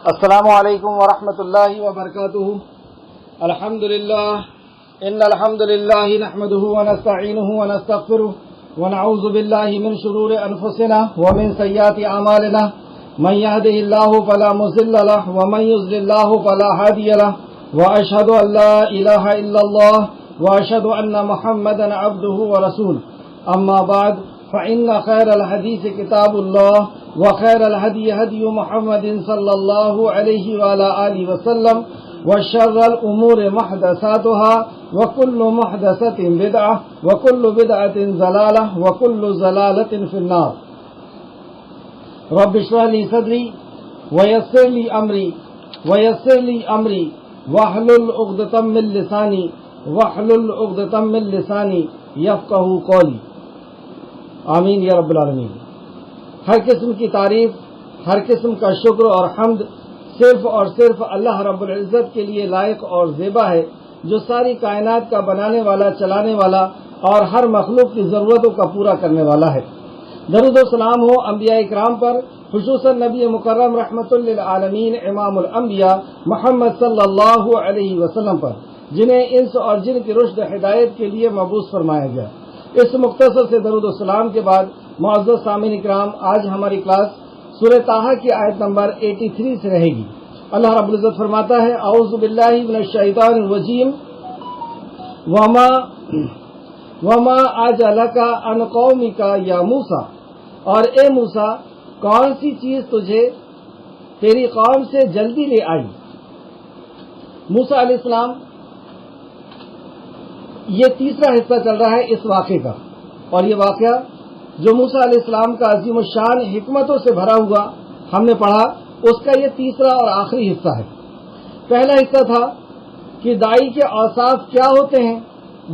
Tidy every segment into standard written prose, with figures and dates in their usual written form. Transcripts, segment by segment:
السلام علیکم ورحمۃ اللہ وبرکاتہ۔ الحمد للہ ان الحمد للہ نحمده ونستعینه ونستغفره ونعوذ باللہ من شرور انفسنا ومن سیئات اعمالنا من يهده الله فلا مضل له ومن يضلل الله فلا هادي له واشهد ان لا اله الا الله واشهد ان محمدا عبده ورسوله اما بعد فإن خير الحديث كتاب الله وخير الهدي هدي محمد صلى الله عليه وعلى آله وسلم وشر الأمور محدثاتها وكل محدثة بدعة وكل بدعة ضلالة وكل ضلالة في النار رب اشرح لي صدري ويسر لي أمري واحلل عقدة من لساني يفقهوا قولي آمین یا رب العالمین۔ ہر قسم کی تعریف، ہر قسم کا شکر اور حمد صرف اور صرف اللہ رب العزت کے لیے لائق اور زیبا ہے، جو ساری کائنات کا بنانے والا، چلانے والا اور ہر مخلوق کی ضرورتوں کا پورا کرنے والا ہے۔ درود و سلام ہو انبیاء اکرام پر، خصوصاً نبی مکرم رحمت للعالمین امام الانبیاء محمد صلی اللہ علیہ وسلم پر، جنہیں انس اور جن کی رشد ہدایت کے لیے مبعوث فرمایا گیا۔ اس مختصر سے درود و سلام کے بعد معزز سامعین اکرام، آج ہماری کلاس سورہ طٰہٰ کی آیت نمبر 83 سے رہے گی۔ اللہ رب العزت فرماتا ہے، اعوذ باللہ من الشیطان الرجیم، وما اجلک عن قومک یا موسیٰ، اور اے موسیٰ کون سی چیز تجھے تیری قوم سے جلدی لے آئی۔ موسیٰ علیہ السلام، یہ تیسرا حصہ چل رہا ہے اس واقعے کا، اور یہ واقعہ جو موسیٰ علیہ السلام کا عظیم الشان حکمتوں سے بھرا ہوا ہم نے پڑھا، اس کا یہ تیسرا اور آخری حصہ ہے۔ پہلا حصہ تھا کہ داعی کے اوصاف کیا ہوتے ہیں،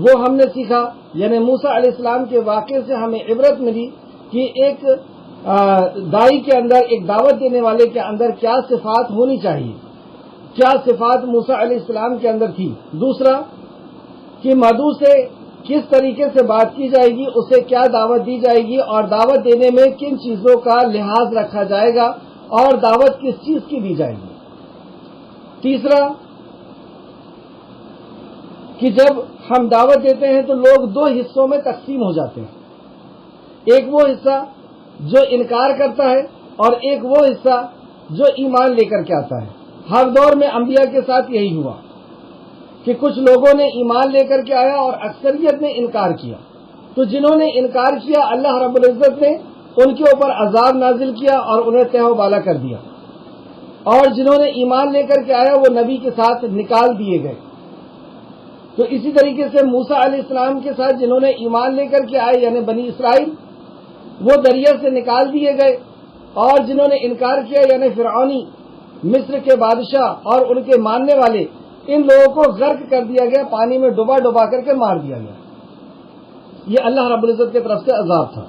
وہ ہم نے سیکھا، یعنی موسیٰ علیہ السلام کے واقعے سے ہمیں عبرت ملی کہ ایک داعی کے اندر، ایک دعوت دینے والے کے اندر کیا صفات ہونی چاہیے، کیا صفات موسیٰ علیہ السلام کے اندر تھی۔ دوسرا کہ مدعو سے کس طریقے سے بات کی جائے گی، اسے کیا دعوت دی جائے گی، اور دعوت دینے میں کن چیزوں کا لحاظ رکھا جائے گا، اور دعوت کس چیز کی دی جائے گی۔ تیسرا کہ جب ہم دعوت دیتے ہیں تو لوگ دو حصوں میں تقسیم ہو جاتے ہیں، ایک وہ حصہ جو انکار کرتا ہے اور ایک وہ حصہ جو ایمان لے کر کے آتا ہے۔ ہر دور میں انبیاء کے ساتھ یہی ہوا کہ کچھ لوگوں نے ایمان لے کر کے آیا اور اکثریت نے انکار کیا، تو جنہوں نے انکار کیا اللہ رب العزت نے ان کے اوپر عذاب نازل کیا اور انہیں تہ و بالا کر دیا، اور جنہوں نے ایمان لے کر کے آیا وہ نبی کے ساتھ نکال دیے گئے۔ تو اسی طریقے سے موسیٰ علیہ السلام کے ساتھ جنہوں نے ایمان لے کر کے آئے، یعنی بنی اسرائیل، وہ دریا سے نکال دیے گئے، اور جنہوں نے انکار کیا یعنی فرعونی مصر کے بادشاہ اور ان کے ماننے والے، ان لوگوں کو غرق کر دیا گیا، پانی میں ڈبا ڈبا کر کے مار دیا گیا۔ یہ اللہ رب العزت کی طرف سے عذاب تھا۔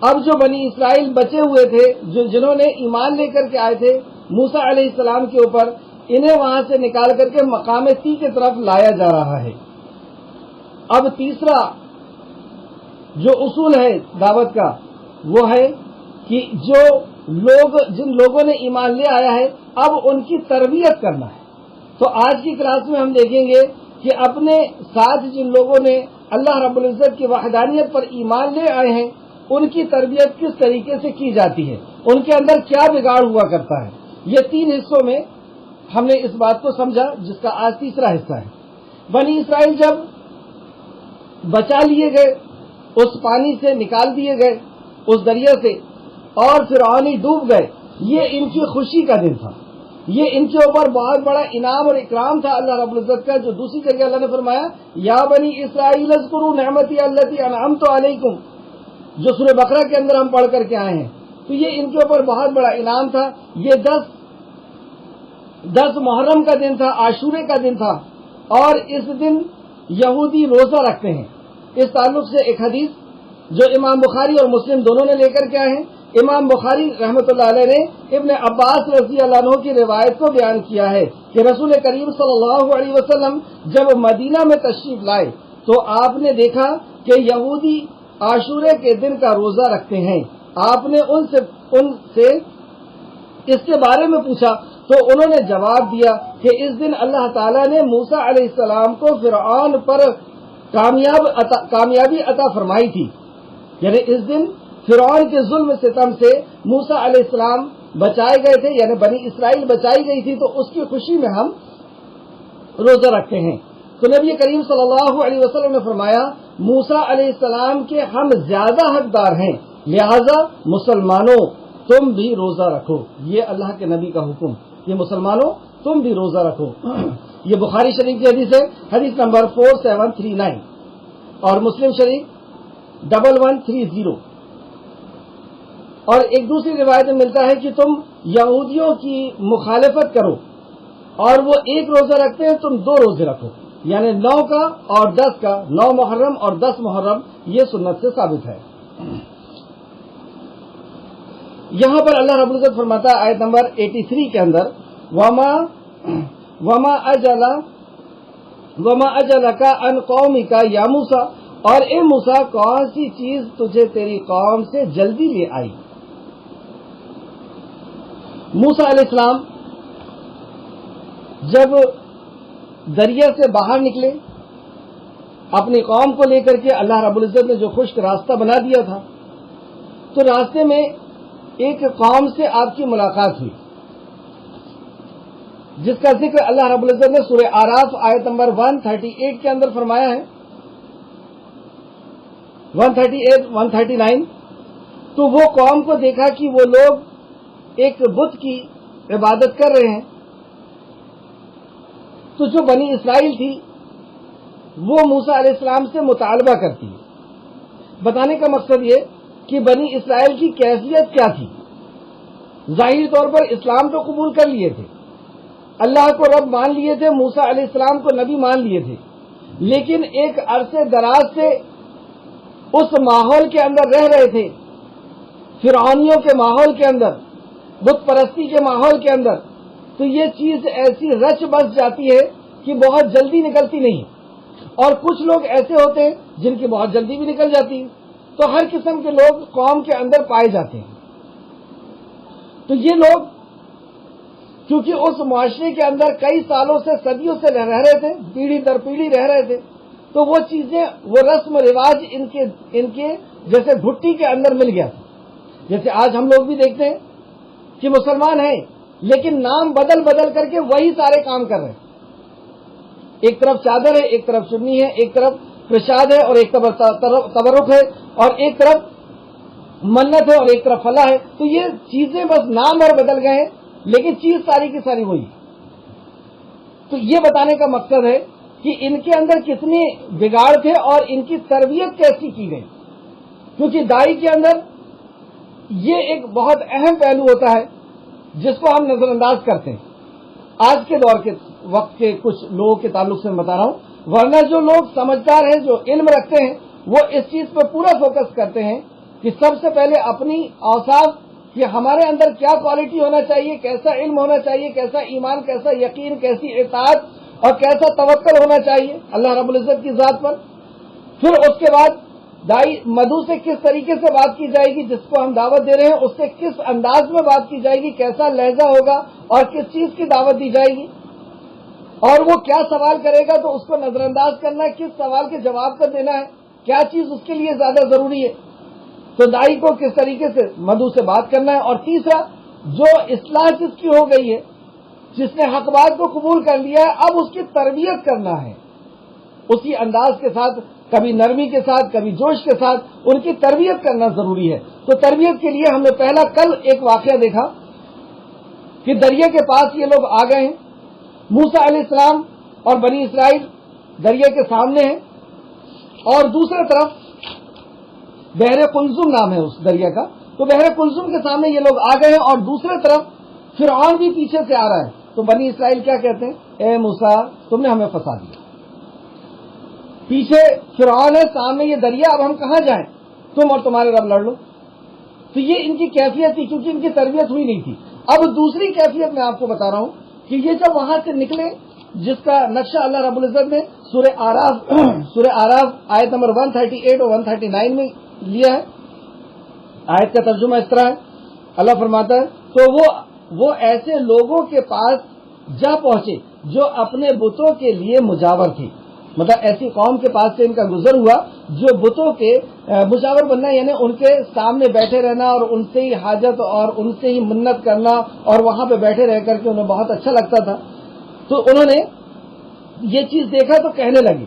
اب جو بنی اسرائیل بچے ہوئے تھے، جنہوں نے ایمان لے کر کے آئے تھے موسیٰ علیہ السلام کے اوپر، انہیں وہاں سے نکال کر کے مقام تی کی طرف لایا جا رہا ہے۔ اب تیسرا جو اصول ہے دعوت کا، وہ ہے کہ جن لوگوں نے ایمان لے آیا ہے، اب ان کی تربیت کرنا ہے۔ تو آج کی کلاس میں ہم دیکھیں گے کہ اپنے ساتھ جن لوگوں نے اللہ رب العزت کی وحدانیت پر ایمان لے آئے ہیں، ان کی تربیت کس طریقے سے کی جاتی ہے، ان کے اندر کیا بگاڑ ہوا کرتا ہے۔ یہ تین حصوں میں ہم نے اس بات کو سمجھا، جس کا آج تیسرا حصہ ہے۔ بنی اسرائیل جب بچا لیے گئے، اس پانی سے نکال دیے گئے، اس دریا سے، اور فرعونی ڈوب گئے، یہ ان کی خوشی کا دن تھا، یہ ان کے اوپر بہت بڑا انعام اور اکرام تھا اللہ رب العزت کا، جو دوسری جگہ اللہ نے فرمایا یا بنی اسرائیل اذکروا نعمتی التی انعمت علیکم، جو سورہ بقرہ کے اندر ہم پڑھ کر کے آئے ہیں۔ تو یہ ان کے اوپر بہت بڑا انعام تھا۔ یہ 10 محرم کا دن تھا، عاشورے کا دن تھا، اور اس دن یہودی روزہ رکھتے ہیں۔ اس تعلق سے ایک حدیث جو امام بخاری اور مسلم دونوں نے لے کر کے آئے ہیں، امام بخاری رحمۃ اللہ علیہ نے ابن عباس رضی اللہ عنہ کی روایت کو بیان کیا ہے کہ رسول کریم صلی اللہ علیہ وسلم جب مدینہ میں تشریف لائے تو آپ نے دیکھا کہ یہودی عاشورے کے دن کا روزہ رکھتے ہیں۔ آپ نے ان سے اس کے بارے میں پوچھا تو انہوں نے جواب دیا کہ اس دن اللہ تعالیٰ نے موسیٰ علیہ السلام کو فرعون پر کامیابی عطا فرمائی تھی، یعنی اس دن فرعون کے ظلم ستم سے موسیٰ علیہ السلام بچائے گئے تھے، یعنی بنی اسرائیل بچائی گئی تھی، تو اس کی خوشی میں ہم روزہ رکھتے ہیں۔ تو نبی کریم صلی اللہ علیہ وسلم نے فرمایا موسیٰ علیہ السلام کے ہم زیادہ حقدار ہیں، لہذا مسلمانوں تم بھی روزہ رکھو۔ یہ اللہ کے نبی کا حکم، یہ مسلمانوں تم بھی روزہ رکھو۔ یہ بخاری شریف کی حدیث ہے، حدیث نمبر 4739، اور مسلم شریف 1130۔ اور ایک دوسری روایت میں ملتا ہے کہ تم یہودیوں کی مخالفت کرو، اور وہ ایک روزہ رکھتے ہیں تم 2 روزے رکھو، یعنی 9 کا اور 10 کا، 9 محرم اور 10 محرم، یہ سنت سے ثابت ہے۔ یہاں پر اللہ رب العزت فرماتا ہے آیت نمبر 83 کے اندر، وما اجلک عن قومک یا موسیٰ، اور اے موسیٰ کون سی چیز تجھے تیری قوم سے جلدی لے آئی؟ موسیٰ علیہ السلام جب دریا سے باہر نکلے اپنی قوم کو لے کر کے، اللہ رب العزت نے جو خشک راستہ بنا دیا تھا، تو راستے میں ایک قوم سے آپ کی ملاقات ہوئی، جس کا ذکر اللہ رب العزت نے سورہ اعراف آیت نمبر 138 کے اندر فرمایا ہے، 138 139۔ تو وہ قوم کو دیکھا کہ وہ لوگ ایک بت کی عبادت کر رہے ہیں، تو جو بنی اسرائیل تھی وہ موسیٰ علیہ السلام سے مطالبہ کرتی ہے۔ بتانے کا مقصد یہ کہ بنی اسرائیل کی کیفیت کیا تھی۔ ظاہری طور پر اسلام تو قبول کر لیے تھے، اللہ کو رب مان لیے تھے، موسیٰ علیہ السلام کو نبی مان لیے تھے، لیکن ایک عرصے دراز سے اس ماحول کے اندر رہ رہے تھے، فرعونیوں کے ماحول کے اندر، بت پرستی کے ماحول کے اندر، تو یہ چیز ایسی رچ بس جاتی ہے کہ بہت جلدی نکلتی نہیں، اور کچھ لوگ ایسے ہوتے ہیں جن کی بہت جلدی بھی نکل جاتی ہے۔ تو ہر قسم کے لوگ قوم کے اندر پائے جاتے ہیں۔ تو یہ لوگ کیونکہ اس معاشرے کے اندر کئی سالوں سے، صدیوں سے رہ رہے تھے، پیڑھی در پیڑھی رہ رہے تھے، تو وہ چیزیں، وہ رسم و رواج ان کے جیسے گھٹی کے اندر مل گیا تھا۔ جیسے آج ہم لوگ بھی دیکھتے ہیں کہ مسلمان ہیں لیکن نام بدل بدل کر کے وہی سارے کام کر رہے ہیں، ایک طرف چادر ہے، ایک طرف چنی ہے، ایک طرف پرشاد ہے، اور ایک طرف تبرک ہے، اور ایک طرف منت ہے، اور ایک طرف فلاح ہے۔ تو یہ چیزیں بس نام اور بدل گئے ہیں، لیکن چیز ساری کی ساری وہی۔ تو یہ بتانے کا مقصد ہے کہ ان کے اندر کتنے بگاڑ تھے اور ان کی تربیت کیسی کی گئی، کیونکہ دائی کے اندر یہ ایک بہت اہم پہلو ہوتا ہے جس کو ہم نظر انداز کرتے ہیں۔ آج کے دور کے وقت کے کچھ لوگوں کے تعلق سے میں بتا رہا ہوں، ورنہ جو لوگ سمجھدار ہیں، جو علم رکھتے ہیں، وہ اس چیز پر پورا فوکس کرتے ہیں کہ سب سے پہلے اپنی اوصاف، کہ ہمارے اندر کیا کوالٹی ہونا چاہیے، کیسا علم ہونا چاہیے، کیسا ایمان، کیسا یقین، کیسی اطاعت اور کیسا توکل ہونا چاہیے اللہ رب العزت کی ذات پر۔ پھر اس کے بعد دائی مدعو سے کس طریقے سے بات کی جائے گی، جس کو ہم دعوت دے رہے ہیں اس سے کس انداز میں بات کی جائے گی، کیسا لہجہ ہوگا اور کس چیز کی دعوت دی جائے گی، اور وہ کیا سوال کرے گا تو اس کو نظر انداز کرنا ہے، کس سوال کے جواب کا دینا ہے، کیا چیز اس کے لیے زیادہ ضروری ہے، تو دائی کو کس طریقے سے مدعو سے بات کرنا ہے۔ اور تیسرا، جو اصلاح جس کی ہو گئی ہے، جس نے حق بات کو قبول کر لیا ہے، اب اس کی تربیت کرنا ہے اسی انداز کے ساتھ، کبھی نرمی کے ساتھ، کبھی جوش کے ساتھ ان کی تربیت کرنا ضروری ہے۔ تو تربیت کے لیے ہم نے پہلا کل ایک واقعہ دیکھا کہ دریا کے پاس یہ لوگ آ گئے ہیں، موسیٰ علیہ السلام اور بنی اسرائیل دریا کے سامنے ہیں، اور دوسرے طرف بحر قلزم نام ہے اس دریا کا، تو بحر قلزم کے سامنے یہ لوگ آ گئے ہیں، اور دوسرے طرف فرعون بھی پیچھے سے آ رہا ہے۔ تو بنی اسرائیل کیا کہتے ہیں، اے موسیٰ تم نے ہمیں پھنسا دیا، پیچھے فرعون ہے، سامنے یہ دریا، اب ہم کہاں جائیں، تم اور تمہارے رب لڑ لو۔ تو یہ ان کی کیفیت تھی، کیونکہ ان کی تربیت ہوئی نہیں تھی۔ اب دوسری کیفیت میں آپ کو بتا رہا ہوں کہ یہ جب وہاں سے نکلے، جس کا نقشہ اللہ رب العزت نے سورہ اعراف آیت نمبر 138 اور 139 میں لیا ہے۔ آیت کا ترجمہ اس طرح ہے، اللہ فرماتا ہے تو وہ وہ ایسے لوگوں کے پاس جا پہنچے جو اپنے بتوں کے لیے مجاور تھے، مطلب ایسی قوم کے پاس سے ان کا گزر ہوا جو بتوں کے مجاور بننا، یعنی ان کے سامنے بیٹھے رہنا اور ان سے ہی حاجت اور ان سے ہی منت کرنا، اور وہاں پہ بیٹھے رہ کر کے انہیں بہت اچھا لگتا تھا۔ تو انہوں نے یہ چیز دیکھا تو کہنے لگے،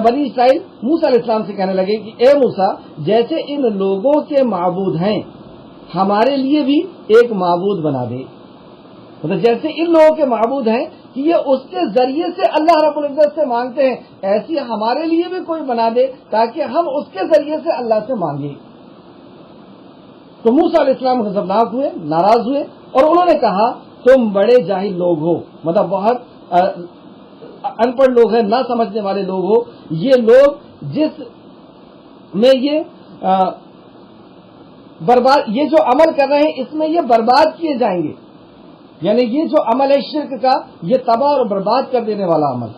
بنی اسرائیل موسیٰ علیہ السلام سے کہنے لگے کہ اے موسیٰ، جیسے ان لوگوں کے معبود ہیں ہمارے لیے بھی ایک معبود بنا دے، مطلب جیسے ان لوگوں کے معبود ہیں کہ یہ اس کے ذریعے سے اللہ رب العزت سے مانگتے ہیں، ایسی ہمارے لیے بھی کوئی بنا دے تاکہ ہم اس کے ذریعے سے اللہ سے مانگیں۔ تو موسیٰ علیہ السلام غضبناک ہوئے، ناراض ہوئے، اور انہوں نے کہا تم بڑے جاہل لوگ ہو، مطلب بہت ان پڑھ لوگ ہیں، نہ سمجھنے والے لوگ ہو، یہ لوگ جس میں یہ جو عمل کر رہے ہیں اس میں یہ برباد کیے جائیں گے، یعنی یہ جو عمل ہے شرک کا، یہ تباہ اور برباد کر دینے والا عمل،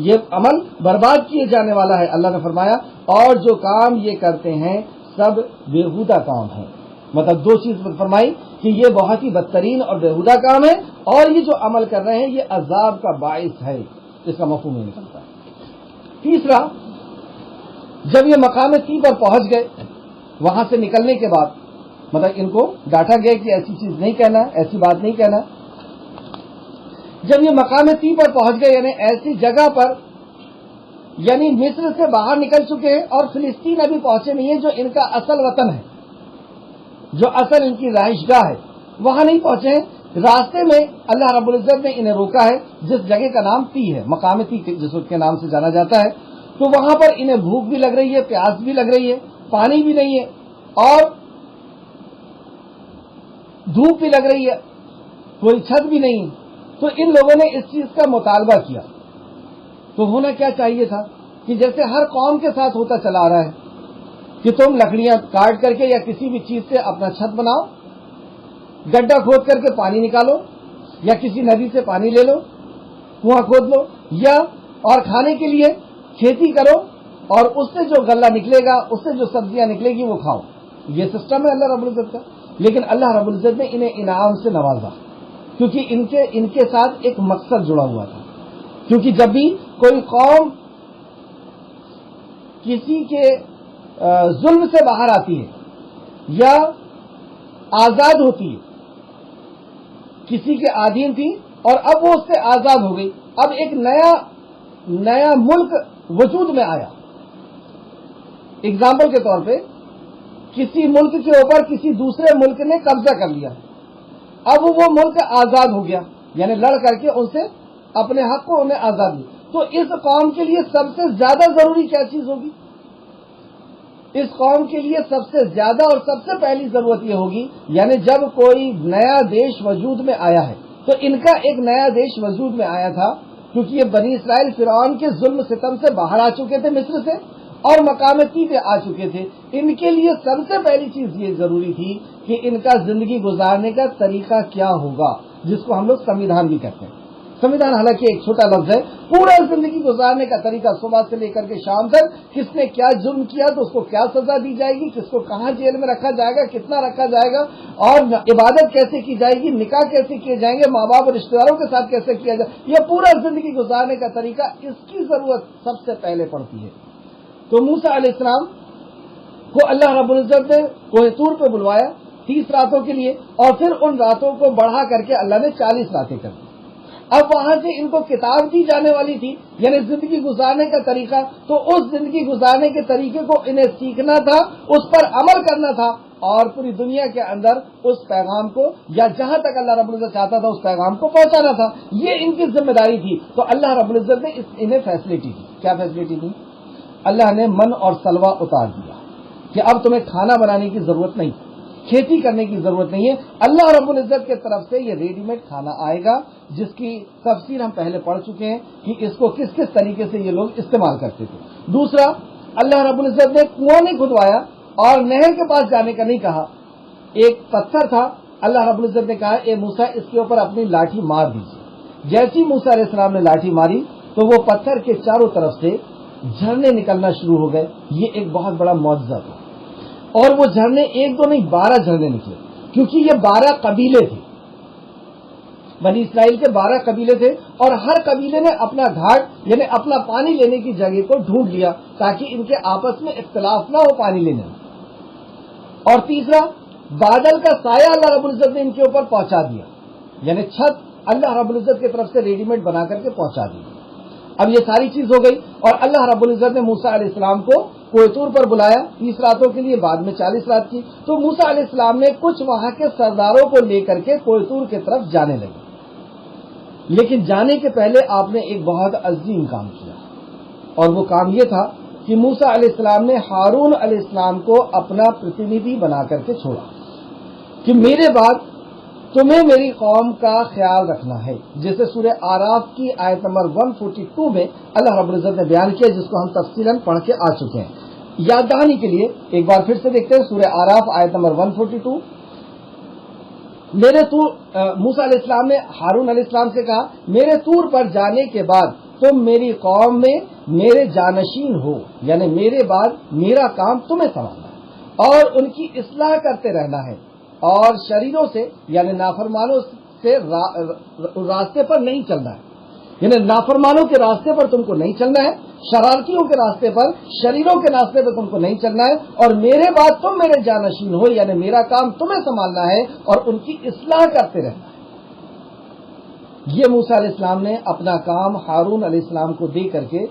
یہ عمل برباد کیے جانے والا ہے۔ اللہ نے فرمایا اور جو کام یہ کرتے ہیں سب بےہودہ کام ہے، مطلب دو چیز فرمائی کہ یہ بہت ہی بدترین اور بےہودہ کام ہے، اور یہ جو عمل کر رہے ہیں یہ عذاب کا باعث ہے، اس کا مفہوم نہیں نکلتا ہے۔ تیسرا، جب یہ مقام طی پر پہنچ گئے، وہاں سے نکلنے کے بعد مطلب ان کو ڈانٹا گیا کہ ایسی چیز نہیں کہنا، ایسی بات نہیں کہنا۔ جب یہ مقام طی پر پہنچ گئے، یعنی ایسی جگہ پر، یعنی مصر سے باہر نکل چکے ہیں اور فلسطین ابھی پہنچے نہیں ہیں جو ان کا اصل وطن ہے، جو اصل ان کی رہائش گاہ ہے، وہاں نہیں پہنچے ہیں۔ راستے میں اللہ رب العزت نے انہیں روکا ہے، جس جگہ کا نام طی ہے، مقام طی جس کے نام سے جانا جاتا ہے۔ تو وہاں پر انہیں بھوک بھی لگ رہی ہے، پیاس بھی لگ رہی ہے، پانی بھی نہیں ہے، اور دھوپ بھی لگ رہی ہے، کوئی چھت بھی نہیں ہے۔ تو ان لوگوں نے اس چیز کا مطالبہ کیا۔ تو ہونا کیا چاہیے تھا کہ جیسے ہر قوم کے ساتھ ہوتا چلا آ رہا ہے کہ تم لکڑیاں کاٹ کر کے یا کسی بھی چیز سے اپنا چھت بناؤ، گڈھا کھود کر کے پانی نکالو، یا کسی ندی سے پانی لے لو، کنواں کھود لو، یا اور کھانے کے لیے کھیتی کرو، اور اس سے جو غلہ نکلے گا، اس سے جو سبزیاں نکلے گی وہ کھاؤ۔ یہ سسٹم ہے اللہ رب العزت کا۔ لیکن اللہ رب العزت نے انہیں انعام سے نوازا، کیونکہ ان کے ساتھ ایک مقصد جڑا ہوا تھا۔ کیونکہ جب بھی کوئی قوم کسی کے ظلم سے باہر آتی ہے یا آزاد ہوتی ہے، کسی کے آدین تھی اور اب وہ اس سے آزاد ہو گئی، اب ایک نیا ملک وجود میں آیا۔ اگزامپل کے طور پہ کسی ملک کے اوپر کسی دوسرے ملک نے قبضہ کر لیا، اب وہ ملک آزاد ہو گیا، یعنی لڑ کر کے ان سے اپنے حق کو انہیں آزاد دی۔ تو اس قوم کے لیے سب سے زیادہ ضروری کیا چیز ہوگی؟ اس قوم کے لیے سب سے زیادہ اور سب سے پہلی ضرورت یہ ہوگی، یعنی جب کوئی نیا دیش وجود میں آیا ہے، تو ان کا ایک نیا دیش وجود میں آیا تھا، کیونکہ یہ بنی اسرائیل فرعون کے ظلم ستم سے باہر آ چکے تھے مصر سے، اور مقام طی پہ آ چکے تھے۔ ان کے لیے سب سے پہلی چیز یہ ضروری تھی کہ ان کا زندگی گزارنے کا طریقہ کیا ہوگا، جس کو ہم لوگ سمویدھان بھی کہتے ہیں۔ سمویدھان حالانکہ ایک چھوٹا لفظ ہے، پورا زندگی گزارنے کا طریقہ، صبح سے لے کر کے شام تک، کس نے کیا جرم کیا تو اس کو کیا سزا دی جائے گی، کس کو کہاں جیل میں رکھا جائے گا، کتنا رکھا جائے گا، اور عبادت کیسے کی جائے گی، نکاح کیسے کیے جائیں گے، ماں باپ اور رشتے داروں کے ساتھ کیسے کیا جائے، یہ پورا زندگی گزارنے کا طریقہ، اس کی ضرورت سب سے پہلے پڑتی ہے۔ تو موسیٰ علیہ السلام کو اللہ رب العزت نے کوہ طور پہ بلوایا 30 راتوں کے لیے، اور پھر ان راتوں کو بڑھا کر کے اللہ نے 40 راتیں کر دی۔ اب وہاں سے ان کو کتاب دی جانے والی تھی، یعنی زندگی گزارنے کا طریقہ، تو اس زندگی گزارنے کے طریقے کو انہیں سیکھنا تھا، اس پر عمل کرنا تھا، اور پوری دنیا کے اندر اس پیغام کو، یا جہاں تک اللہ رب العزت چاہتا تھا اس پیغام کو پہنچانا تھا۔ یہ ان کی ذمہ داری تھی۔ تو اللہ رب العزت نے انہیں فیسلٹی دی۔ کیا فیسلٹی دی؟ اللہ نے من اور سلوہ اتار دیا کہ اب تمہیں کھانا بنانے کی ضرورت نہیں، کھیتی کرنے کی ضرورت نہیں ہے۔ اللہ رب العزت کی طرف سے یہ ریڈی میڈ کھانا آئے گا، جس کی تفسیر ہم پہلے پڑھ چکے ہیں کہ اس کو کس کس طریقے سے یہ لوگ استعمال کرتے تھے۔ دوسرا، اللہ رب العزت نے کنواں نہیں کھدوایا اور نہر کے پاس جانے کا نہیں کہا۔ ایک پتھر تھا، اللہ رب العزت نے کہا اے موسیٰ اس کے اوپر اپنی لاٹھی مار دیجیے۔ جیسی موسیٰ علیہ السلام نے لاٹھی ماری تو وہ پتھر کے چاروں طرف سے جھرنے نکلنا شروع ہو گئے۔ یہ ایک بہت بڑا معجزہ تھا، اور وہ جھرنے ایک دو نہیں 12 جھرنے نکلے۔ کیونکہ یہ 12 قبیلے تھے، بنی اسرائیل کے 12 قبیلے تھے، اور ہر قبیلے نے اپنا گھاٹ یعنی اپنا پانی لینے کی جگہ کو ڈھونڈ لیا تاکہ ان کے آپس میں اختلاف نہ ہو پانی لینے میں۔ اور تیسرا، بادل کا سایہ اللہ رب العزت نے ان کے اوپر پہنچا دیا، یعنی چھت اللہ رب العزت کی طرف سے ریڈی میڈ بنا کر کے پہنچا دی۔ اب یہ ساری چیز ہو گئی، اور اللہ رب العزت نے موسیٰ علیہ السلام کو کوہ طور پر بلایا 30 راتوں کے لیے، بعد میں 40 رات کی۔ تو موسیٰ علیہ السلام نے کچھ وہاں کے سرداروں کو لے کر کے کوہ طور کی طرف جانے لگے، لیکن جانے کے پہلے آپ نے ایک بہت عظیم کام کیا، اور وہ کام یہ تھا کہ موسیٰ علیہ السلام نے ہارون علیہ السلام کو اپنا پرتینیدھی بنا کر کے چھوڑا کہ میرے بعد تمہیں میری قوم کا خیال رکھنا ہے، جیسے سورہ آراف کی آیت نمبر 142 میں اللہ رب العزت نے بیان کیا، جس کو ہم تفصیلاً پڑھ کے آ چکے ہیں۔ یاد دہانی کے لیے ایک بار پھر سے دیکھتے ہیں سورہ آراف آیت نمبر 142۔ موسیٰ علیہ السلام نے ہارون علیہ السلام سے کہا، میرے طور پر جانے کے بعد تم میری قوم میں میرے جانشین ہو، یعنی میرے بعد میرا کام تمہیں سنبھالنا ہے اور ان کی اصلاح کرتے رہنا ہے، اور شریروں سے یعنی نافرمانوں سے راستے پر نہیں چلنا ہے، یعنی نافرمانوں کے راستے پر تم کو نہیں چلنا ہے، شرارتیوں کے راستے پر، شریروں کے راستے پر تم کو نہیں چلنا ہے، اور میرے بعد تم میرے جانشین ہو، یعنی میرا کام تمہیں سنبھالنا ہے اور ان کی اصلاح کرتے رہنا ہے۔ یہ موسیٰ علیہ السلام نے اپنا کام ہارون علیہ السلام کو دے کر کے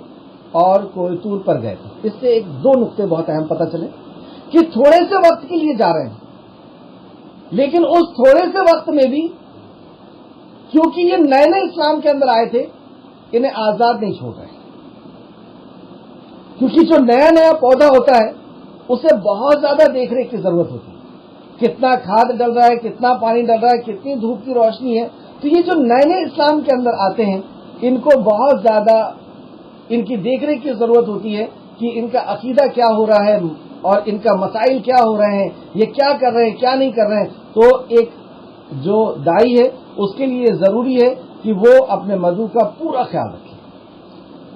اور کوہ طور پر گئے تھے۔ اس سے 2 نقطے بہت اہم پتہ چلے کہ تھوڑے سے وقت کے لیے جا رہے ہیں، لیکن اس تھوڑے سے وقت میں بھی کیونکہ یہ نئے نئے اسلام کے اندر آئے تھے، انہیں آزاد نہیں چھوڑ رہے، کیونکہ جو نیا نیا پودا ہوتا ہے اسے بہت زیادہ دیکھ ریکھ کی ضرورت ہوتی ہے، کتنا کھاد ڈل رہا ہے، کتنا پانی ڈل رہا ہے، کتنی دھوپ کی روشنی ہے۔ تو یہ جو نئے نئے اسلام کے اندر آتے ہیں، ان کو بہت زیادہ ان کی دیکھ ریکھ کی ضرورت ہوتی ہے کہ ان کا عقیدہ کیا ہو رہا ہے اور ان کا مسائل کیا ہو رہے ہیں، یہ کیا کر رہے ہیں، کیا نہیں کر رہے ہیں۔ تو ایک جو دائی ہے اس کے لیے ضروری ہے کہ وہ اپنے مدعو کا پورا خیال رکھے۔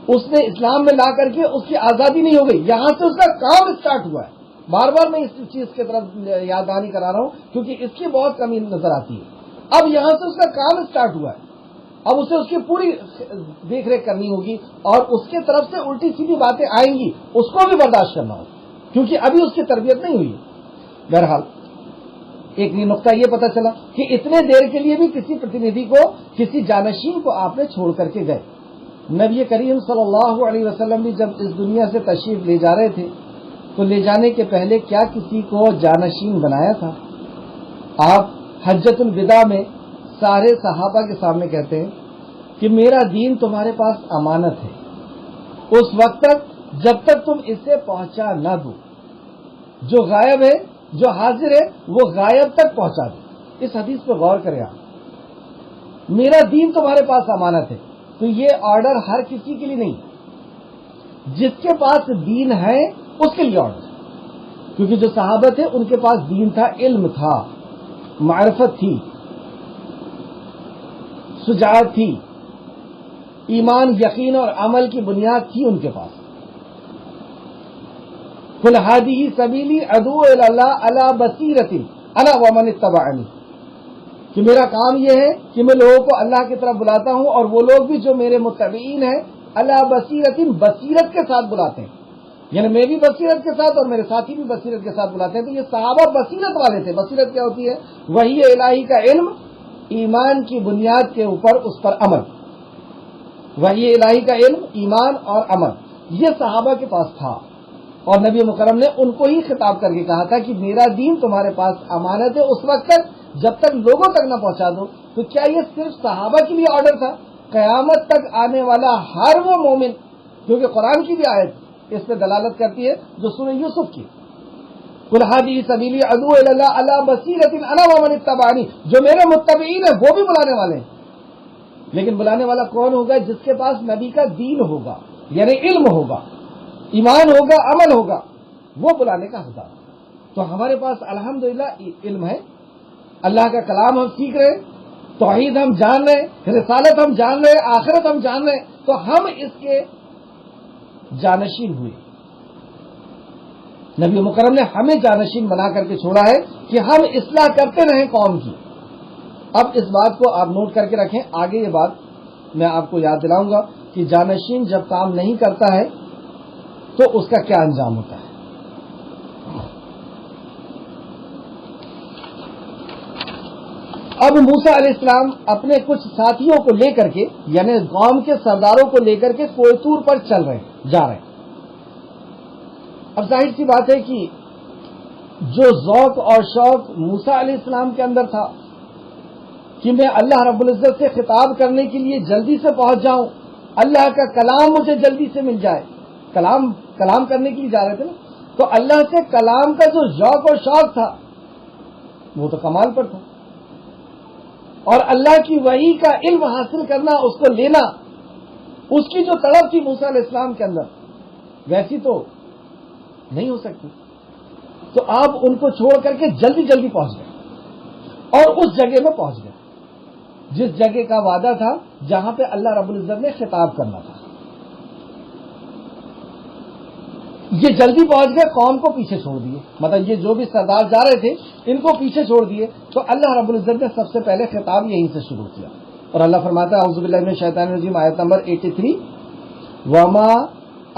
اس نے اسلام میں لا کر کے اس کی آزادی نہیں ہو گئی، یہاں سے اس کا کام اسٹارٹ ہوا ہے۔ بار بار میں اس چیز کی طرف یاد دہانی کرا رہا ہوں کیونکہ اس کی بہت کمی نظر آتی ہے۔ اب یہاں سے اس کا کام اسٹارٹ ہوا ہے، اب اسے اس کی پوری دیکھ ریکھ کرنی ہوگی، اور اس کے طرف سے الٹی سیدھی باتیں آئیں گی، اس کو بھی برداشت کرنا ہوگا، کیونکہ ابھی اس کی تربیت نہیں ہوئی۔ بہرحال ایک نقطہ یہ پتہ چلا کہ اتنے دیر کے لیے بھی کسی پرتیندھی کو، کسی جانشین کو آپ نے چھوڑ کر کے گئے۔ نبی کریم صلی اللہ علیہ وسلم بھی جب اس دنیا سے تشریف لے جا رہے تھے تو لے جانے کے پہلے کیا کسی کو جانشین بنایا تھا؟ آپ حجۃ الوداع میں سارے صحابہ کے سامنے کہتے ہیں کہ میرا دین تمہارے پاس امانت ہے، اس وقت تک جب تک تم اسے پہنچا نہ دو، جو غائب ہے، جو حاضر ہے، وہ غائب تک پہنچا دو۔ اس حدیث پہ غور کریں آپ، میرا دین تمہارے پاس امانت ہے، تو یہ آرڈر ہر کسی کے لیے نہیں، جس کے پاس دین ہے اس کے لیے آرڈر ہے، کیونکہ جو صحابہ تھے ان کے پاس دین تھا، علم تھا، معرفت تھی، شجاعت تھی، ایمان، یقین اور عمل کی بنیاد تھی ان کے پاس۔ قل ہذہ سبیلی ادعو الی اللہ علی بصیرۃ انا ومن اتبعنی، کہ میرا کام یہ ہے کہ میں لوگوں کو اللہ کی طرف بلاتا ہوں، اور وہ لوگ بھی جو میرے متبعین ہیں، علی بصیرۃ، بصیرت کے ساتھ بلاتے ہیں، یعنی میں بھی بصیرت کے ساتھ اور میرے ساتھی بھی بصیرت کے ساتھ بلاتے ہیں۔ تو یہ صحابہ بصیرت والے تھے۔ بصیرت کیا ہوتی ہے؟ وحی الہی کا علم، ایمان کی بنیاد کے اوپر اس پر عمل۔ وحی الہی کا علم، ایمان اور عمل، یہ صحابہ کے پاس تھا، اور نبی مکرم نے ان کو ہی خطاب کر کے کہا تھا کہ میرا دین تمہارے پاس امانت ہے اس وقت تک جب تک لوگوں تک نہ پہنچا دو۔ تو کیا یہ صرف صحابہ کے لیے آرڈر تھا؟ قیامت تک آنے والا ہر وہ مومن، کیونکہ قرآن کی بھی آیت اس پہ دلالت کرتی ہے جو سورہ یوسف کی، قل ہذہ سبیلی ادعو الی اللہ علی بصیرۃ انا ومن اتبعنی، جو میرے متبعین ہیں وہ بھی بلانے والے ہیں، لیکن بلانے والا کون ہوگا؟ جس کے پاس نبی کا دین ہوگا، یعنی علم ہوگا، ایمان ہوگا، عمل ہوگا، وہ بلانے کا حقدار۔ تو ہمارے پاس الحمدللہ علم ہے، اللہ کا کلام ہم سیکھ رہے ہیں، توحید ہم جان رہے ہیں، رسالت ہم جان رہے ہیں، آخرت ہم جان رہے ہیں، تو ہم اس کے جانشین ہوئے۔ نبی مکرم نے ہمیں جانشین بنا کر کے چھوڑا ہے کہ ہم اصلاح کرتے رہیں قوم کی. اب اس بات کو آپ نوٹ کر کے رکھیں. آگے یہ بات میں آپ کو یاد دلاؤں گا کہ جانشین جب کام نہیں کرتا ہے تو اس کا کیا انجام ہوتا ہے. اب موسیٰ علیہ السلام اپنے کچھ ساتھیوں کو لے کر کے یعنی قوم کے سرداروں کو لے کر کے کوہ طور پر جا رہے ہیں. اب ظاہر سی بات ہے کہ جو ذوق اور شوق موسیٰ علیہ السلام کے اندر تھا کہ میں اللہ رب العزت سے خطاب کرنے کے لیے جلدی سے پہنچ جاؤں, اللہ کا کلام مجھے جلدی سے مل جائے. کلام کرنے کے لیے جا رہے تھے نا, تو اللہ سے کلام کا جو ذوق اور شوق تھا وہ تو کمال پر تھا. اور اللہ کی وحی کا علم حاصل کرنا, اس کو لینا, اس کی جو طلب تھی موسیٰ علیہ السلام کے اندر, ویسی تو نہیں ہو سکتی. تو آپ ان کو چھوڑ کر کے جلدی جلدی پہنچ گئے اور اس جگہ میں پہنچ گئے جس جگہ کا وعدہ تھا, جہاں پہ اللہ رب العزت نے خطاب کرنا تھا. یہ جلدی پہنچ گئے, قوم کو پیچھے چھوڑ دیے, مطلب یہ جو بھی سردار جا رہے تھے ان کو پیچھے چھوڑ دیے. تو اللہ رب العزت نے سب سے پہلے خطاب یہیں سے شروع کیا اور اللہ فرماتا ہے اعوذ باللہ من الشیطان الرجیم, آیت نمبر 83, وما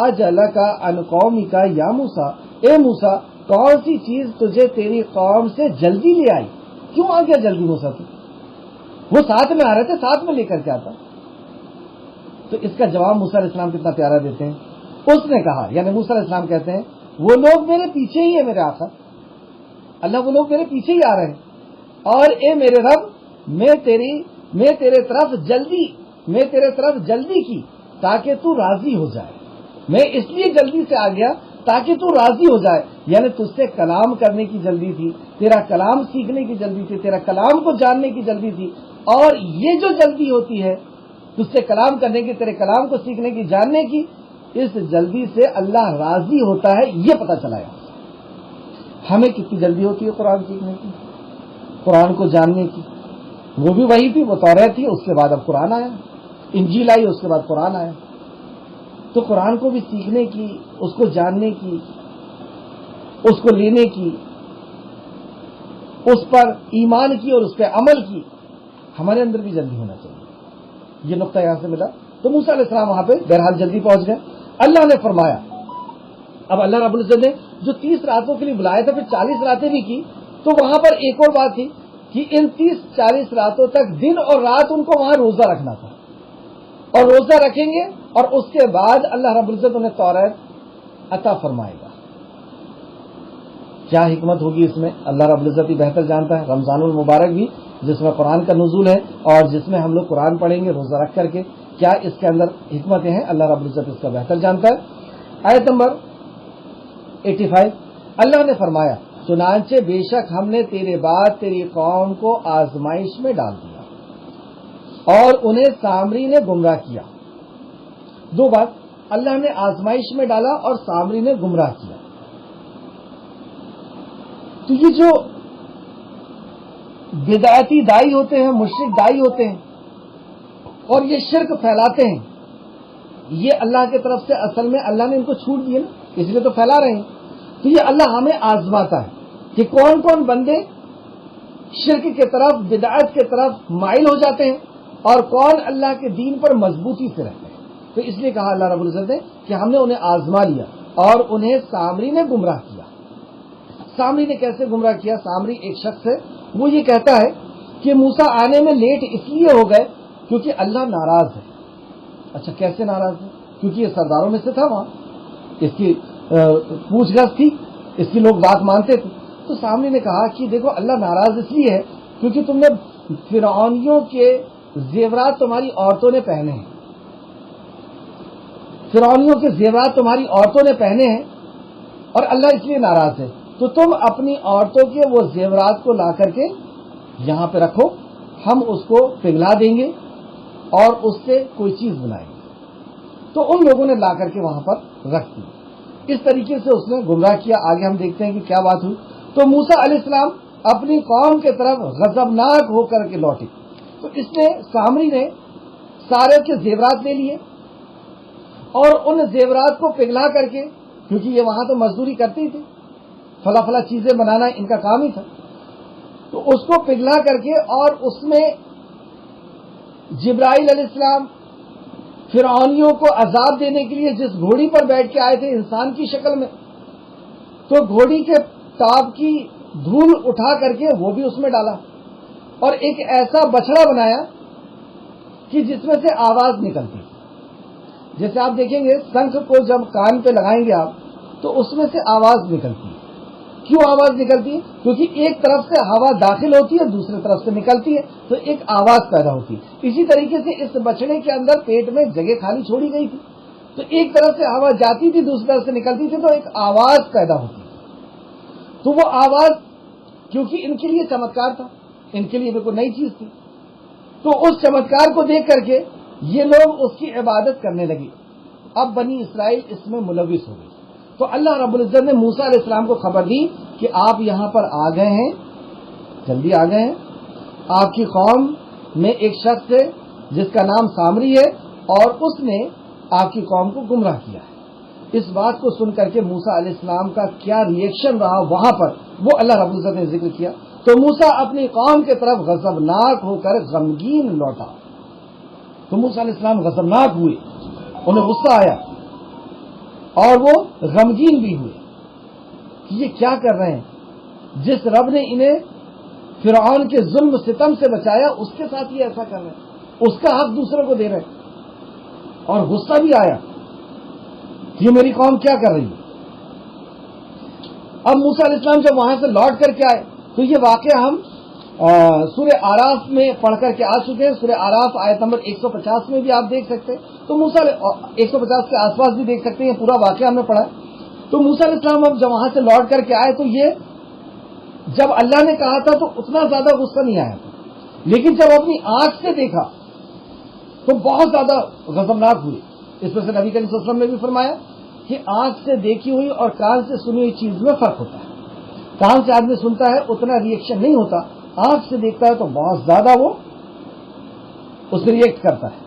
اجلک عن قومک یا موسیٰ, اے موسیٰ کون سی چیز تجھے تیری قوم سے جلدی لے آئی, کیوں آ گیا جلدی موسیٰ تو, وہ ساتھ میں آ رہے تھے, ساتھ میں لے کر کے آتا. تو اس کا جواب موسیٰ علیہ السلام کتنا پیارا دیتے ہیں. اس نے کہا, یعنی موسیٰ علیہ السلام کہتے ہیں وہ لوگ میرے پیچھے ہی ہے میرے آقا, اللہ وہ لوگ میرے پیچھے ہی آ رہے ہیں, اور اے میرے رب میں تیرے طرف جلدی کی تاکہ تو راضی ہو جائے. میں اس لیے جلدی سے آ گیا تاکہ تو راضی ہو جائے, یعنی تجھ سے کلام کرنے کی جلدی تھی, تیرا کلام سیکھنے کی جلدی تھی, تیرا کلام کو جاننے کی جلدی تھی. اور یہ جو جلدی ہوتی ہے تجھ سے کلام کرنے کی, تیرے کلام کو سیکھنے کی, جاننے کی, اس جلدی سے اللہ راضی ہوتا ہے, یہ پتہ چلا ہے. ہمیں کتنی جلدی ہوتی ہے قرآن سیکھنے کی, قرآن کو جاننے کی. وہ بھی وہی تھی, وہ توریت تھی, اس کے بعد اب قرآن آیا, انجیل آئی, اس کے بعد قرآن آیا. تو قرآن کو بھی سیکھنے کی, اس کو جاننے کی, اس کو لینے کی, اس پر ایمان کی اور اس پہ عمل کی, ہمارے اندر بھی جلدی ہونا چاہیے. یہ نقطہ یہاں سے ملا. تو موسیٰ علیہ السلام وہاں پہ بہرحال جلدی پہنچ گئے. اللہ نے فرمایا, اب اللہ رب العزت نے جو 30 راتوں کے لیے بلایا تھا, پھر 40 راتیں بھی کی, تو وہاں پر ایک اور بات تھی کہ ان 30-40 راتوں تک دن اور رات ان کو وہاں روزہ رکھنا تھا, اور روزہ رکھیں گے اور اس کے بعد اللہ رب العزت انہیں توریت عطا فرمائے گا. کیا حکمت ہوگی اس میں, اللہ رب العزت ہی بہتر جانتا ہے. رمضان المبارک بھی جس میں قرآن کا نزول ہے اور جس میں ہم لوگ قرآن پڑھیں گے روزہ رکھ کر کے, کیا اس کے اندر حکمتیں ہیں, اللہ رب العزت اس کا بہتر جانتا ہے. آیت نمبر 85, اللہ نے فرمایا چنانچہ بے شک ہم نے تیرے بعد تیری قوم کو آزمائش میں ڈال دیا اور انہیں سامری نے گمراہ کیا. دو بات, اللہ نے آزمائش میں ڈالا اور سامری نے گمراہ کیا. تو یہ جو بدعتی دائی ہوتے ہیں, مشرک دائی ہوتے ہیں اور یہ شرک پھیلاتے ہیں, یہ اللہ کی طرف سے اصل میں اللہ نے ان کو چھوٹ دیے نا, اس لیے تو پھیلا رہے ہیں. تو یہ اللہ ہمیں آزماتا ہے کہ کون کون بندے شرک کی طرف, بدعت کی طرف مائل ہو جاتے ہیں اور کون اللہ کے دین پر مضبوطی سے رہتے ہیں. تو اس لیے کہا اللہ رب العزت نے کہ ہم نے انہیں آزما لیا اور انہیں سامری نے گمراہ کیا. سامری نے کیسے گمراہ کیا؟ سامری ایک شخص ہے, وہ یہ کہتا ہے کہ موسیٰ آنے میں لیٹ اس لیے ہو گئے کیونکہ اللہ ناراض ہے. اچھا کیسے ناراض ہے؟ کیونکہ یہ سرداروں میں سے تھا, وہاں اس کی پوچھ گچھ تھی, اس کی لوگ بات مانتے تھے. تو سامری نے کہا کہ دیکھو اللہ ناراض اس لیے ہے کیونکہ تم نے فرعونیوں کے زیورات تمہاری عورتوں نے پہنے ہیں, فرعونیوں کے زیورات تمہاری عورتوں نے پہنے ہیں اور اللہ اس لیے ناراض ہے. تو تم اپنی عورتوں کے وہ زیورات کو لا کر کے یہاں پہ رکھو, ہم اس کو پگھلا دیں گے اور اس سے کوئی چیز بنائیں گے. تو ان لوگوں نے لا کر کے وہاں پر رکھ دی. اس طریقے سے اس نے گمراہ کیا. آگے ہم دیکھتے ہیں کہ کیا بات ہوئی. تو موسیٰ علیہ السلام اپنی قوم کے طرف غضبناک ہو کر کے لوٹے. تو اس نے سامری نے سارے کے زیورات لے لیے اور ان زیورات کو پگھلا کر کے, کیونکہ یہ وہاں تو مزدوری کرتے ہی تھے, فلا فلا چیزیں بنانا ان کا کام ہی تھا. تو اس کو پگھلا کر کے اور اس میں جبرائیل علیہ السلام فرعونیوں کو عذاب دینے کے لیے جس گھوڑی پر بیٹھ کے آئے تھے انسان کی شکل میں، تو گھوڑی کے ٹاپ کی دھول اٹھا کر کے وہ بھی اس میں ڈالا اور ایک ایسا بچڑا بنایا کہ جس میں سے آواز نکلتی. جیسے آپ دیکھیں گے شنکھ کو جب کان پہ لگائیں گے آپ تو اس میں سے آواز نکلتی ہے. کیوں آواز نکلتی ہے؟ کیونکہ ایک طرف سے ہوا داخل ہوتی ہے دوسری طرف سے نکلتی ہے تو ایک آواز پیدا ہوتی ہے. اسی طریقے سے اس بچڑے کے اندر پیٹ میں جگہ خالی چھوڑی گئی تھی تو ایک طرف سے ہوا جاتی تھی دوسری طرف سے نکلتی تھی تو ایک آواز پیدا ہوتی. تو وہ آواز کیونکہ ان کے لیے چمتکار تھا، ان کے لیے بالکل نئی چیز تھی، تو اس چمتکار کو دیکھ کر کے یہ لوگ اس کی عبادت کرنے لگے. اب بنی اسرائیل اس میں ملوث ہو گئی. تو اللہ رب العزت نے موسیٰ علیہ السلام کو خبر دی کہ آپ یہاں پر آ گئے ہیں، جلدی آ گئے ہیں. آپ کی قوم میں ایک شخص ہے جس کا نام سامری ہے اور اس نے آپ کی قوم کو گمراہ کیا ہے. اس بات کو سن کر کے موسیٰ علیہ السلام کا کیا ریئیکشن رہا وہاں پر وہ اللہ رب العزت نے ذکر کیا. تو موسیٰ اپنی قوم کی طرف غضبناک ہو کر غمگین لوٹا. تو موسیٰ علیہ السلام غضبناک ہوئے، انہیں غصہ آیا اور وہ غمگین بھی ہوئے کہ یہ کیا کر رہے ہیں. جس رب نے انہیں فرعون کے ظلم ستم سے بچایا اس کے ساتھ یہ ایسا کر رہے ہیں، اس کا حق دوسرے کو دے رہے ہیں. اور غصہ بھی آیا کہ یہ میری قوم کیا کر رہی ہے. اب موسیٰ علیہ السلام جب وہاں سے لوٹ کر کے آئے تو یہ واقعہ ہم سورہ آراف میں پڑھ کر کے آ چکے ہیں. سورہ آراف آیت نمبر 150 میں بھی آپ دیکھ سکتے ہیں. تو موسیٰ 150 کے آس پاس بھی دیکھ سکتے ہیں، پورا واقعہ ہم نے پڑھا. تو موسیٰ علیہ السلام اب جب وہاں سے لوٹ کر کے آئے تو یہ جب اللہ نے کہا تھا تو اتنا زیادہ غصہ نہیں آیا تھا، لیکن جب اپنی آنکھ سے دیکھا تو بہت زیادہ غضبناک ہوئے. اس میں سے نبی کریم صلی اللہ علیہ وسلم نے بھی فرمایا کہ آنکھ سے دیکھی ہوئی اور کان سے سنی ہوئی چیز میں فرق ہوتا ہے. کان سے آدمی سنتا ہے اتنا ریئیکشن نہیں ہوتا، آنکھ سے دیکھتا ہے تو بہت زیادہ وہ اس سے ریئیکٹ کرتا ہے.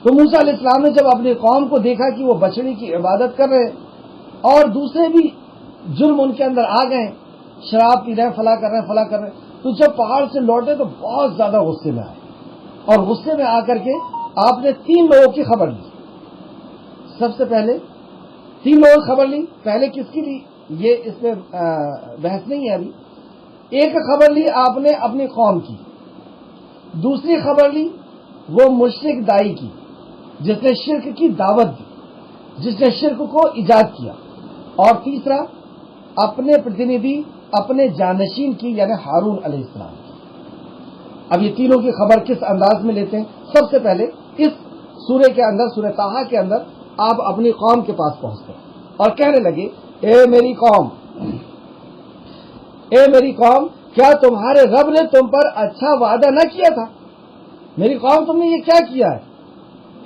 تو موسیٰ علیہ السلام نے جب اپنی قوم کو دیکھا کہ وہ بچڑی کی عبادت کر رہے اور دوسرے بھی جرم ان کے اندر آ گئے، شراب پی رہے ہیں، فلاں کر رہے ہیں، فلاں کر رہے ہیں، تو جب پہاڑ سے لوٹے تو بہت زیادہ غصے میں آئے. اور غصے میں آ کر کے آپ نے 3 لوگوں کی خبر لی. سب سے پہلے 3 لوگوں کی خبر لی. پہلے کس کی لی یہ اس میں بحث نہیں ہے ابھی. ایک خبر لی آپ نے اپنی قوم کی، دوسری خبر لی وہ مشرک دائی کی جس نے شرک کی دعوت دی، جس نے شرک کو ایجاد کیا، اور تیسرا اپنے پرتیندھی اپنے جانشین کی یعنی ہارون علیہ السلام کی. اب یہ تینوں کی خبر کس انداز میں لیتے ہیں؟ سب سے پہلے اس سورہ کے اندر، سورہ طٰہٰ کے اندر آپ اپنی قوم کے پاس پہنچتے ہیں اور کہنے لگے اے میری قوم، اے میری قوم، کیا تمہارے رب نے تم پر اچھا وعدہ نہ کیا تھا؟ میری قوم تم نے یہ کیا کیا ہے؟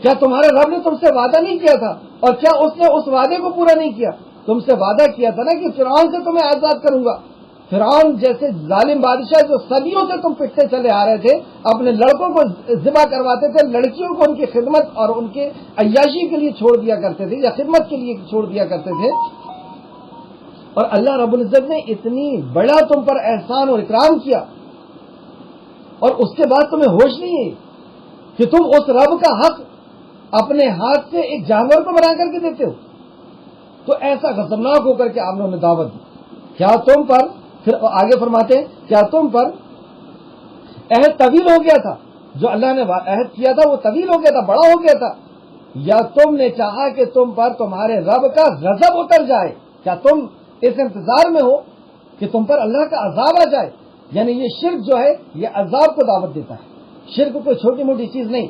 کیا تمہارے رب نے تم سے وعدہ نہیں کیا تھا؟ اور کیا اس نے اس وعدے کو پورا نہیں کیا؟ تم سے وعدہ کیا تھا نا کہ فرعون سے تمہیں آزاد کروں گا. فرعون جیسے ظالم بادشاہ جو صدیوں سے تم پٹتے چلے آ رہے تھے، اپنے لڑکوں کو ذبح کرواتے تھے، لڑکیوں کو ان کی خدمت اور ان کے عیاشی کے لیے چھوڑ دیا کرتے تھے یا خدمت کے لیے چھوڑ دیا کرتے تھے. اور اللہ رب العزت نے اتنی بڑا تم پر احسان اور اکرام کیا اور اس کے بعد تمہیں ہوش نہیں ہے کہ تم اس رب کا حق اپنے ہاتھ سے ایک جانور کو بنا کر کے دیتے ہو. تو ایسا غضبناک ہو کر کے آپ نے انہیں دعوت دی. کیا تم پر، پھر آگے فرماتے ہیں، کیا تم پر عہد طویل ہو گیا تھا؟ جو اللہ نے عہد کیا تھا وہ طویل ہو گیا تھا، بڑا ہو گیا تھا، یا تم نے چاہا کہ تم پر تمہارے رب کا غضب اتر جائے؟ کیا تم اس انتظار میں ہو کہ تم پر اللہ کا عذاب آ جائے؟ یعنی یہ شرک جو ہے یہ عذاب کو دعوت دیتا ہے. شرک کوئی چھوٹی موٹی چیز نہیں.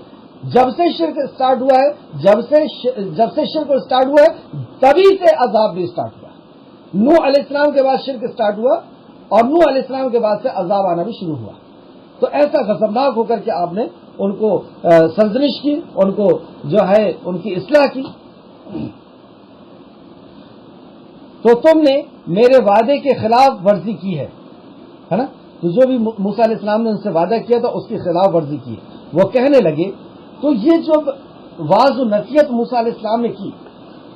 جب سے شرک اسٹارٹ ہوا ہے، جب سے شرک اسٹارٹ ہوا ہے تبھی سے عذاب بھی اسٹارٹ ہوا. نوح علیہ السلام کے بعد شرک اسٹارٹ ہوا اور نوح علیہ السلام کے بعد سے عذاب آنا بھی شروع ہوا. تو ایسا غضبناک ہو کر کے آپ نے ان کو سرزنش کی، ان کو جو ہے ان کی اصلاح کی. تو تم نے میرے وعدے کے خلاف ورزی کی ہے نا. تو جو بھی موسیٰ علیہ السلام نے ان سے وعدہ کیا تھا اس کی خلاف ورزی کی ہے. وہ کہنے لگے، تو یہ جو واعظ و نصیحت موسیٰ علیہ السلام نے کی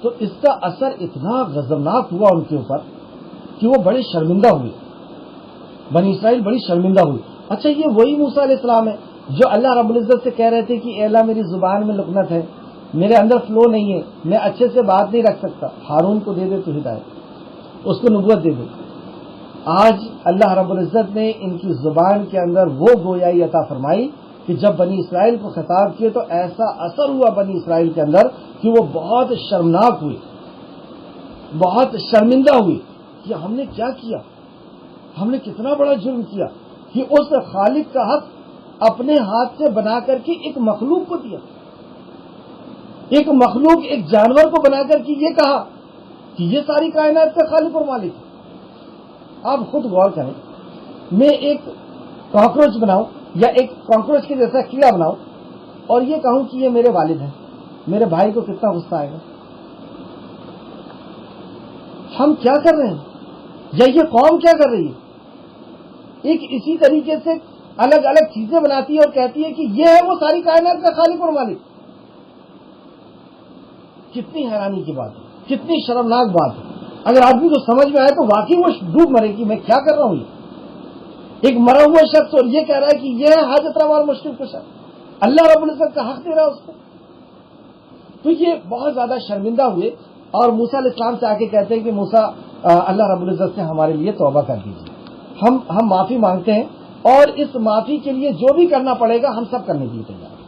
تو اس کا اثر اتنا غضبناک ہوا ان کے اوپر کہ وہ بڑے شرمندہ ہوئے، بنی اسرائیل بڑی شرمندہ ہوئی۔ اچھا یہ وہی موسیٰ علیہ السلام ہے جو اللہ رب العزت سے کہہ رہے تھے کہ اے اللہ میری زبان میں لکنت ہے، میرے اندر فلو نہیں ہے، میں اچھے سے بات نہیں رکھ سکتا، ہارون کو دے دے تو ہدایت، اس کو نبوت دے دے۔ آج اللہ رب العزت نے ان کی زبان کے اندر وہ گویائی عطا فرمائی کہ جب بنی اسرائیل کو خطاب کیے تو ایسا اثر ہوا بنی اسرائیل کے اندر کہ وہ بہت شرمناک ہوئے، بہت شرمندہ ہوئے کہ ہم نے کیا کیا، ہم نے کتنا بڑا جرم کیا کہ اس خالق کا حق اپنے ہاتھ سے بنا کر کے ایک مخلوق کو دیا، ایک مخلوق، ایک جانور کو بنا کر کے یہ کہا کہ یہ ساری کائنات کا خالق اور مالک ہے۔ آپ خود غور کریں، میں ایک کاکروچ بناؤں یا ایک کاکروچ کے جیسا کیڑا بناؤں اور یہ کہوں کہ یہ میرے والد ہیں، میرے بھائی کو کتنا غصہ آئے گا؟ ہم کیا کر رہے ہیں یا یہ قوم کیا کر رہی ہے؟ ایک اسی طریقے سے الگ الگ چیزیں بناتی ہے اور کہتی ہے کہ یہ ہے وہ ساری کائنات کا خالق اور مالک۔ کتنی حیرانی کی بات ہے، کتنی شرمناک بات ہے۔ اگر آدمی کو سمجھ میں آئے تو واقعی وہ ڈوب مرے کہ میں کیا کر رہا ہوں۔ یہ ایک مرا ہوا شخص اور یہ کہہ رہا ہے کہ یہ ہے حاجت روا اور مشکل کشا، اللہ رب العزت کا حق دے رہا ہے اس کو۔ تو یہ بہت زیادہ شرمندہ ہوئے اور موسیٰ علیہ السلام سے آ کے کہتے ہیں کہ موسیٰ اللہ رب العزت سے ہمارے لیے توبہ کر دیجیے، ہم معافی مانگتے ہیں اور اس معافی کے لیے جو بھی کرنا پڑے گا ہم سب کرنے کے لیے تیار ہیں،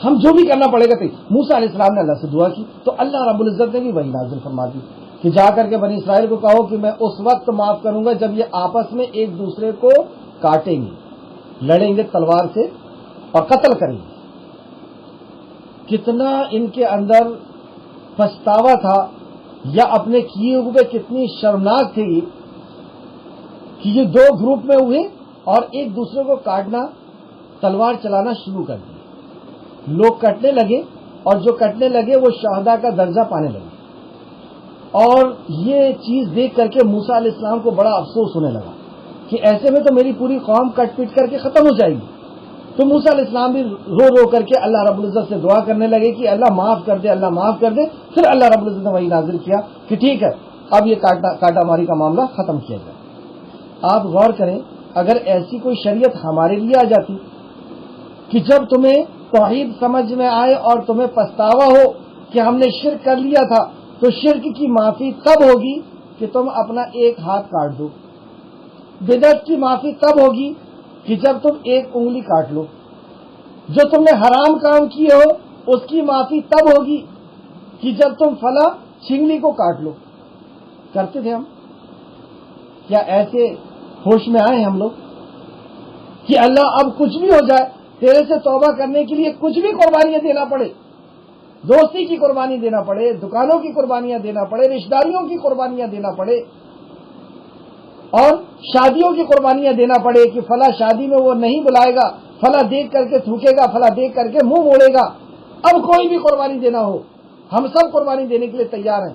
ہم جو بھی کرنا پڑے گا تیار۔ موسیٰ علیہ السلام نے اللہ سے دعا کی تو اللہ رب العزت نے بھی وہی نازل فرما دی کہ جا کر کے بنی اسرائیل کو کہو کہ میں اس وقت معاف کروں گا جب یہ آپس میں ایک دوسرے کو کاٹیں گے، لڑیں گے تلوار سے اور قتل کریں گے۔ کتنا ان کے اندر پچھتاوا تھا یا اپنے کیے ہوئے کتنی شرمناک تھے کہ یہ دو گروپ میں ہوئے اور ایک دوسرے کو کاٹنا، تلوار چلانا شروع کر دی۔ لوگ کٹنے لگے اور جو کٹنے لگے وہ شہداء کا درجہ پانے لگے، اور یہ چیز دیکھ کر کے موسیٰ علیہ السلام کو بڑا افسوس ہونے لگا کہ ایسے میں تو میری پوری قوم کٹ پٹ کر کے ختم ہو جائے گی۔ تو موسیٰ علیہ السلام بھی رو رو کر کے اللہ رب العزت سے دعا کرنے لگے کہ اللہ معاف کر دے، اللہ معاف کر دے۔ پھر اللہ رب العزت نے وہی نازل کیا کہ ٹھیک ہے اب یہ کاٹا ماری کا معاملہ ختم کیا جائے۔ آپ غور کریں، اگر ایسی کوئی شریعت ہمارے لیے آ جاتی کہ جب تمہیں توحید سمجھ میں آئے اور تمہیں پچھتاوا ہو کہ ہم نے شرک کر لیا تھا، تو شرک کی معافی تب ہوگی کہ تم اپنا ایک ہاتھ کاٹ دو، بدعت کی معافی تب ہوگی کہ جب تم ایک انگلی کاٹ لو، جو تم نے حرام کام کیے ہو اس کی معافی تب ہوگی کہ جب تم فلاں چنگلی کو کاٹ لو۔ کرتے تھے ہم؟ کیا ایسے ہوش میں آئے ہم لوگ کہ اللہ اب کچھ بھی ہو جائے تیرے سے توبہ کرنے کے لیے کچھ بھی قربانیاں دینا پڑے، دوستی کی قربانی دینا پڑے، دکانوں کی قربانیاں دینا پڑے، رشتہ داریوں کی قربانیاں دینا پڑے، اور شادیوں کی قربانیاں دینا پڑے کہ فلاں شادی میں وہ نہیں بلائے گا، فلاں دیکھ کر کے تھوکے گا، فلاں دیکھ کر کے منہ موڑے گا، اب کوئی بھی قربانی دینا ہو ہم سب قربانی دینے کے لیے تیار ہیں۔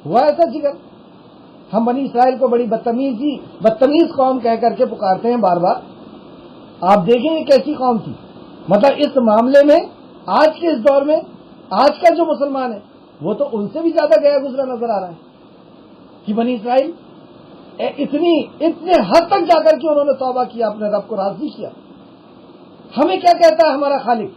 ہوا ایسا جگر؟ ہم بنی اسرائیل کو بڑی بدتمیز قوم کہہ کر کے پکارتے ہیں بار بار۔ آپ دیکھیں یہ کیسی قوم تھی، مطلب اس معاملے میں آج کے اس دور میں آج کا جو مسلمان ہے وہ تو ان سے بھی زیادہ گیا گزرا نظر آ رہا ہے کہ بنی اسرائیل اتنے حد تک جا کر کے انہوں نے توبہ کیا، اپنے رب کو راضی کیا۔ ہمیں کیا کہتا ہے ہمارا خالق؟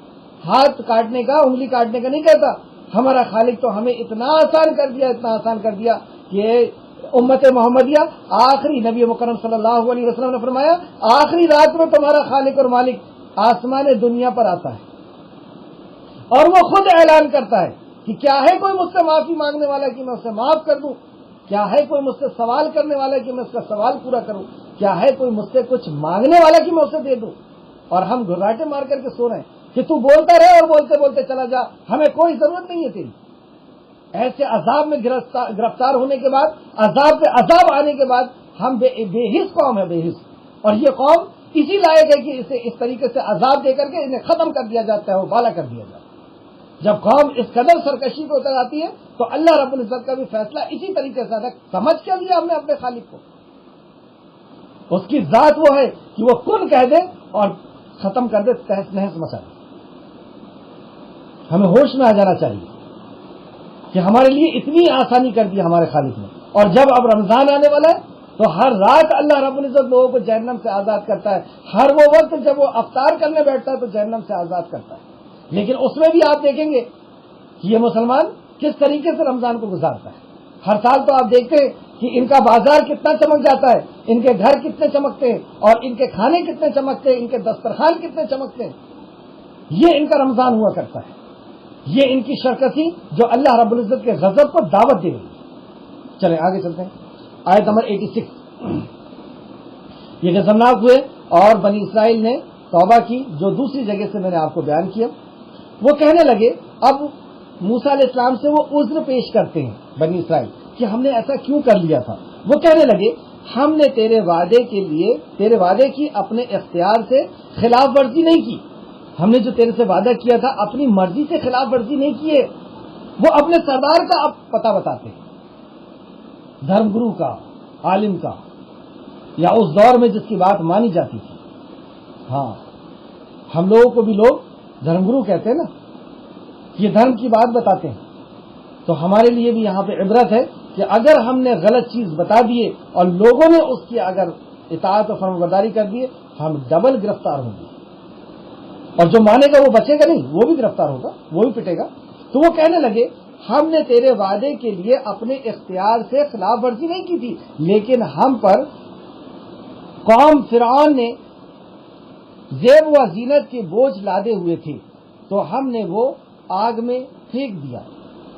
ہاتھ کاٹنے کا، انگلی کاٹنے کا نہیں کہتا۔ ہمارا خالق تو ہمیں اتنا آسان کر دیا کہ امت محمدیہ، آخری نبی مکرم صلی اللہ علیہ وسلم نے فرمایا آخری رات میں تمہارا خالق اور مالک آسمان دنیا پر آتا ہے اور وہ خود اعلان کرتا ہے کہ کیا ہے کوئی مجھ سے معافی مانگنے والا کہ میں اسے معاف کر دوں، کیا ہے کوئی مجھ سے سوال کرنے والا کہ میں اس کا سوال پورا کروں، کیا ہے کوئی مجھ سے کچھ مانگنے والا کہ میں اسے دے دوں۔ اور ہم گھراٹے مار کر کے سو رہے ہیں کہ تو بولتا رہے اور بولتے بولتے چلا جا، ہمیں کوئی ضرورت نہیں ہے تیری۔ ایسے عذاب میں گرفتار ہونے کے بعد، عذاب پہ عذاب آنے کے بعد ہم بے حس قوم ہے، بے حس، اور یہ قوم اسی لائق ہے کہ اسے اس طریقے سے عذاب دے کر کے انہیں ختم کر دیا جاتا ہے، وہ بالا کر دیا جاتا ہے۔ جب قوم اس قدر سرکشی کو اتر آتی ہے تو اللہ رب العزت کا بھی فیصلہ اسی طریقے سے سمجھ کے لیا ہم نے اپنے خالق کو۔ اس کی ذات وہ ہے کہ وہ کن کہہ دے اور ختم کر دے، تہس نہس مچا دے۔ ہمیں ہوش میں آ جانا چاہیے کہ ہمارے لیے اتنی آسانی کر دی ہمارے خالق نے. اور جب اب رمضان آنے والا ہے تو ہر رات اللہ رب العزت لوگوں کو جہنم سے آزاد کرتا ہے. ہر وہ وقت جب وہ افطار کرنے بیٹھتا ہے تو جہنم سے آزاد کرتا ہے. لیکن اس میں بھی آپ دیکھیں گے کہ یہ مسلمان کس طریقے سے رمضان کو گزارتا ہے. ہر سال تو آپ دیکھتے ہیں کہ ان کا بازار کتنا چمک جاتا ہے, ان کے گھر کتنے چمکتے ہیں, اور ان کے کھانے کتنے چمکتے ہیں, ان کے دسترخوان کتنے چمکتے ہیں. یہ ان کا رمضان ہوا کرتا ہے. یہ ان کی شرکتی جو اللہ رب العزت کے غضب کو دعوت دے رہی ہے. چلیں آگے چلتے ہیں. آیت نمبر 86. یہ غضبناک ہوئے اور بنی اسرائیل نے توبہ کی, جو دوسری جگہ سے میں نے آپ کو بیان کیا. وہ کہنے لگے, اب موسیٰ علیہ السلام سے وہ عذر پیش کرتے ہیں بنی اسرائیل کہ ہم نے ایسا کیوں کر لیا تھا. وہ کہنے لگے ہم نے تیرے وعدے کی اپنے اختیار سے خلاف ورزی نہیں کی. ہم نے جو تیرے سے وعدہ کیا تھا اپنی مرضی سے خلاف ورزی نہیں کی ہے. وہ اپنے سردار کا اب پتہ بتاتے ہیں, دھرم گرو کا, عالم کا, یا اس دور میں جس کی بات مانی جاتی تھی. ہاں, ہم لوگوں کو بھی لوگ دھرم گرو کہتے ہیں نا, یہ دھرم کی بات بتاتے ہیں. تو ہمارے لیے بھی یہاں پہ عبرت ہے کہ اگر ہم نے غلط چیز بتا دیے اور لوگوں نے اس کی اگر اطاعت و فرمانبرداری کر دیے, ہم ڈبل گرفتار ہوں گے. اور جو مانے گا وہ بچے گا نہیں, وہ بھی گرفتار ہوگا, وہ بھی پٹے گا. تو وہ کہنے لگے ہم نے تیرے وعدے کے لیے اپنے اختیار سے خلاف ورزی نہیں کی تھی, لیکن ہم پر قوم فرعون نے زیب و زینت کے بوجھ لادے ہوئے تھے تو ہم نے وہ آگ میں پھینک دیا.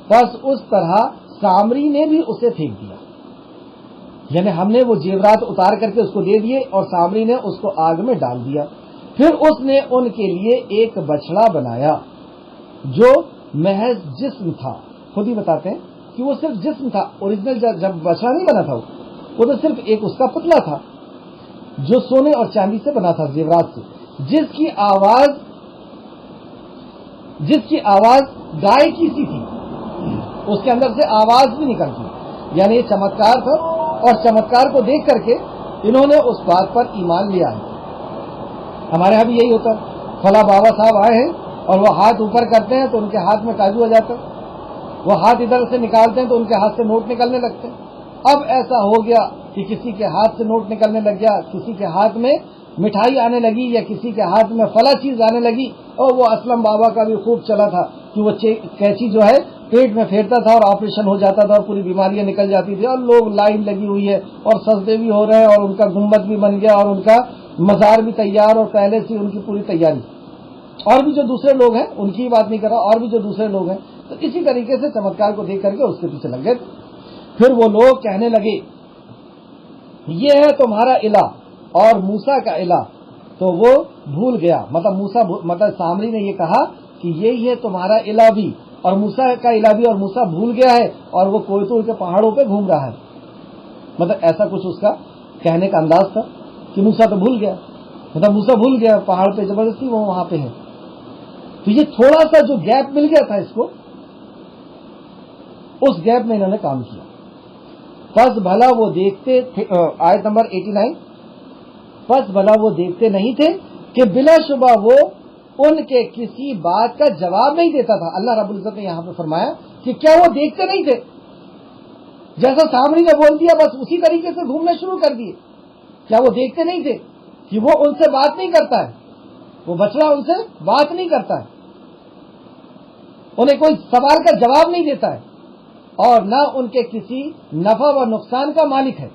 بس اس طرح سامری نے بھی اسے پھینک دیا. یعنی ہم نے وہ زیورات اتار کر کے اس کو دے دیے اور سامری نے اس کو آگ میں ڈال دیا. پھر اس نے ان کے لیے ایک بچڑا بنایا جو محض جسم تھا. خود ہی بتاتے ہیں کہ وہ صرف جسم تھا. اوریجنل جب بچڑا نہیں بنا تھا وہ تو صرف ایک اس کا پتلا تھا جو سونے اور چاندی سے بنا تھا, زیورات سے, جس کی آواز گائے کی سی تھی. اس کے اندر سے آواز بھی نکلتی. یعنی یہ چمتکار تھا, اور چمتکار کو دیکھ کر کے انہوں نے اس بات پر ایمان لیا ہے. ہمارے یہاں بھی یہی ہوتا ہے, فلاں بابا صاحب آئے ہیں اور وہ ہاتھ اوپر کرتے ہیں تو ان کے ہاتھ میں کاجو آ جاتا ہے, وہ ہاتھ ادھر سے نکالتے ہیں تو ان کے ہاتھ سے نوٹ نکلنے لگتے ہیں. اب ایسا ہو گیا کہ کسی کے ہاتھ سے نوٹ نکلنے لگ گیا, کسی کے ہاتھ میں مٹھائی آنے لگی, یا کسی کے ہاتھ میں فلاں چیز آنے لگی. اور وہ اسلم بابا کا بھی خوب چلا تھا کہ وہ کینچی جو ہے پیٹ میں پھیرتا تھا اور آپریشن ہو جاتا تھا اور پوری بیماریاں نکل جاتی تھی, اور لوگ لائن لگی ہوئی ہے اور سجدے بھی ہو رہے ہیں, اور ان کا گنبد بھی بن گیا اور ان کا مزار بھی تیار, اور پہلے سے ان کی پوری تیاری. اور بھی جو دوسرے لوگ ہیں ان کی بات نہیں کر رہا, اور بھی جو دوسرے لوگ ہیں, تو اسی طریقے سے چمتکار کو دیکھ کر کے اس کے پیچھے لگ گئے. پھر وہ لوگ کہنے لگے یہ ہے تمہارا الہ اور موسیٰ کا الہ, تو وہ بھول گیا. مطلب سامری نے یہ کہا کہ یہی ہے تمہارا الہ بھی اور موسیٰ کا الہ بھی, اور موسیٰ بھول گیا ہے اور وہ کویتور کے پہاڑوں پہ گھوم رہا ہے. مطلب ایسا کچھ اس کا کہنے کا انداز تھا کہ موسیٰ تو بھول گیا, مطلب موسیٰ بھول گیا پہاڑ پہ زبردستی وہ وہاں پہ ہے. تو یہ تھوڑا سا جو گیپ مل گیا تھا اس کو, اس گیپ میں انہوں نے کام کیا. پس بھلا وہ دیکھتے تھے, آیت نمبر 89, پس بھلا وہ دیکھتے نہیں تھے کہ بلا شبہ وہ ان کے کسی بات کا جواب نہیں دیتا تھا. اللہ رب العزت نے یہاں پہ فرمایا کہ کیا وہ دیکھتے نہیں تھے؟ جیسا سامری نے بول دیا بس اسی طریقے سے گھومنا شروع کر دیے. کیا وہ دیکھتے نہیں تھے کہ وہ ان سے بات نہیں کرتا ہے, وہ بچڑا ان سے بات نہیں کرتا ہے, انہیں کوئی سوال کا جواب نہیں دیتا ہے, اور نہ ان کے کسی نفع و نقصان کا مالک ہے.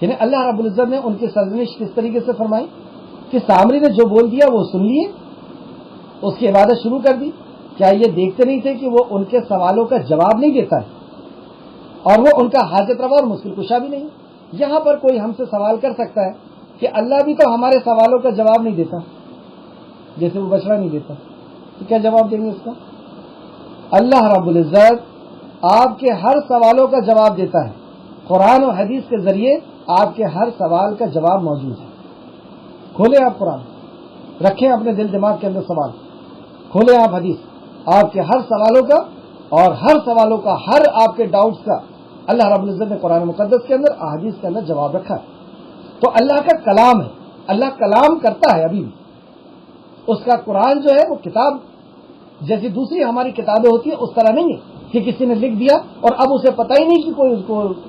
یعنی اللہ رب العزت نے ان کی سرزنش کس طریقے سے فرمائی کہ سامری نے جو بول دیا وہ سن لیے, اس کی عبادت شروع کر دی. کیا یہ دیکھتے نہیں تھے کہ وہ ان کے سوالوں کا جواب نہیں دیتا ہے, اور وہ ان کا حاجت روا اور مشکل کشا بھی نہیں. یہاں پر کوئی ہم سے سوال کر سکتا ہے کہ اللہ بھی تو ہمارے سوالوں کا جواب نہیں دیتا, جیسے وہ بچڑا نہیں دیتا, تو کیا جواب دیں گے اس کا؟ اللہ رب العزت آپ کے ہر سوالوں کا جواب دیتا ہے. قرآن و حدیث کے ذریعے آپ کے ہر سوال کا جواب موجود ہے. کھولیں آپ قرآن, رکھیں اپنے دل دماغ کے اندر سوال, کھولیں آپ حدیث, آپ کے ہر سوالوں کا اور ہر سوالوں کا, ہر آپ کے ڈاؤٹس کا اللہ رب العزت نے قرآن مقدس کے اندر, احادیث کے اندر جواب رکھا ہے. تو اللہ کا کلام ہے, اللہ کلام کرتا ہے ابھی بھی. اس کا قرآن جو ہے وہ کتاب جیسی دوسری ہماری کتابیں ہوتی ہیں اس طرح نہیں ہے کہ کسی نے لکھ دیا اور اب اسے پتہ ہی نہیں کہ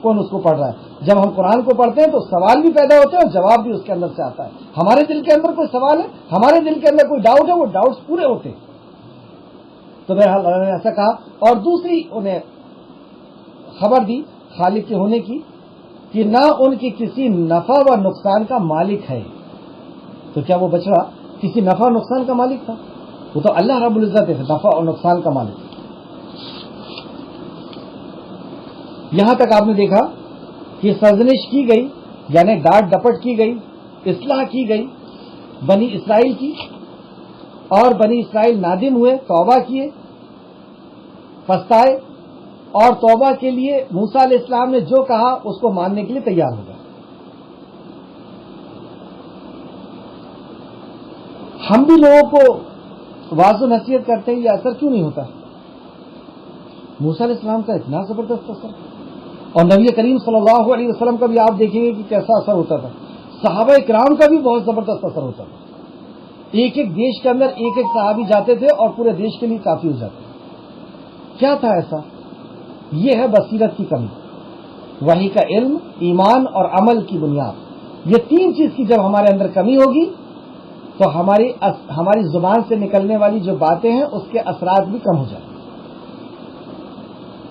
کون اس کو پڑھ رہا ہے. جب ہم قرآن کو پڑھتے ہیں تو سوال بھی پیدا ہوتے ہیں اور جواب بھی اس کے اندر سے آتا ہے. ہمارے دل کے اندر کوئی سوال ہے, ہمارے دل کے اندر کوئی ڈاؤٹ ہے, وہ ڈاؤٹس پورے ہوتے ہیں. تو بہرحال اللہ نے ایسا کہا. اور دوسری انہیں خبر دی خالق کے ہونے کی کہ نہ ان کی کسی نفع و نقصان کا مالک ہے. تو کیا وہ بچڑا کسی نفع و نقصان کا مالک تھا؟ وہ تو اللہ رب العزت ہے نفع اور نقصان کا مالک. یہاں تک آپ نے دیکھا کہ سرزنش کی گئی, یعنی ڈانٹ ڈپٹ کی گئی, اصلاح کی گئی بنی اسرائیل کی, اور بنی اسرائیل نادم ہوئے, توبہ کیے, پچھتائے, اور توبہ کے لیے موسیٰ علیہ السلام نے جو کہا اس کو ماننے کے لیے تیار ہو گئے. ہم بھی لوگوں کو واضح و نصیحت کرتے ہیں, یہ اثر کیوں نہیں ہوتا؟ موسیٰ علیہ السلام کا اتنا زبردست اثر, اور نبی کریم صلی اللہ علیہ وسلم کا بھی آپ دیکھیں گے کہ کیسا اثر ہوتا تھا. صحابہ کرام کا بھی بہت زبردست اثر ہوتا تھا. ایک ایک دیش کے اندر ایک ایک صحابی جاتے تھے اور پورے دیش کے لیے کافی ہو جاتے. کیا تھا ایسا؟ یہ ہے بصیرت کی کمی, وحی کا علم, ایمان اور عمل کی بنیاد. یہ تین چیز کی جب ہمارے اندر کمی ہوگی تو ہماری زبان سے نکلنے والی جو باتیں ہیں اس کے اثرات بھی کم ہو جائیں.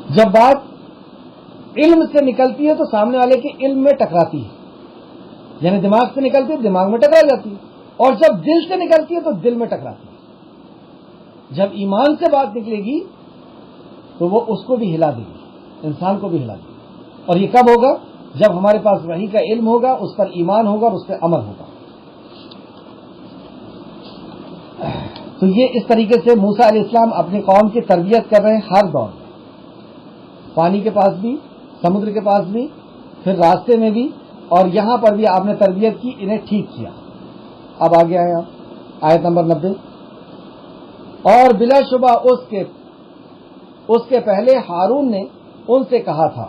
جب بات علم سے نکلتی ہے تو سامنے والے کے علم میں ٹکراتی ہے, یعنی دماغ سے نکلتی ہے دماغ میں ٹکرا جاتی ہے, اور جب دل سے نکلتی ہے تو دل میں ٹکراتی ہے. جب ایمان سے بات نکلے گی تو وہ اس کو بھی ہلا دے گی, انسان کو بھی ہلا دے گی. اور یہ کب ہوگا؟ جب ہمارے پاس وحی کا علم ہوگا, اس پر ایمان ہوگا اور اس پہ عمل ہوگا. تو یہ اس طریقے سے موسیٰ علیہ السلام اپنی قوم کی تربیت کر رہے ہیں ہر دور میں, پانی کے پاس بھی, سمندر کے پاس بھی, پھر راستے میں بھی, اور یہاں پر بھی آپ نے تربیت کی, انہیں ٹھیک کیا. اب آگے آئے آپ آیت نمبر 90. اور بلا شبہ اس کے پہلے ہارون نے ان سے کہا تھا.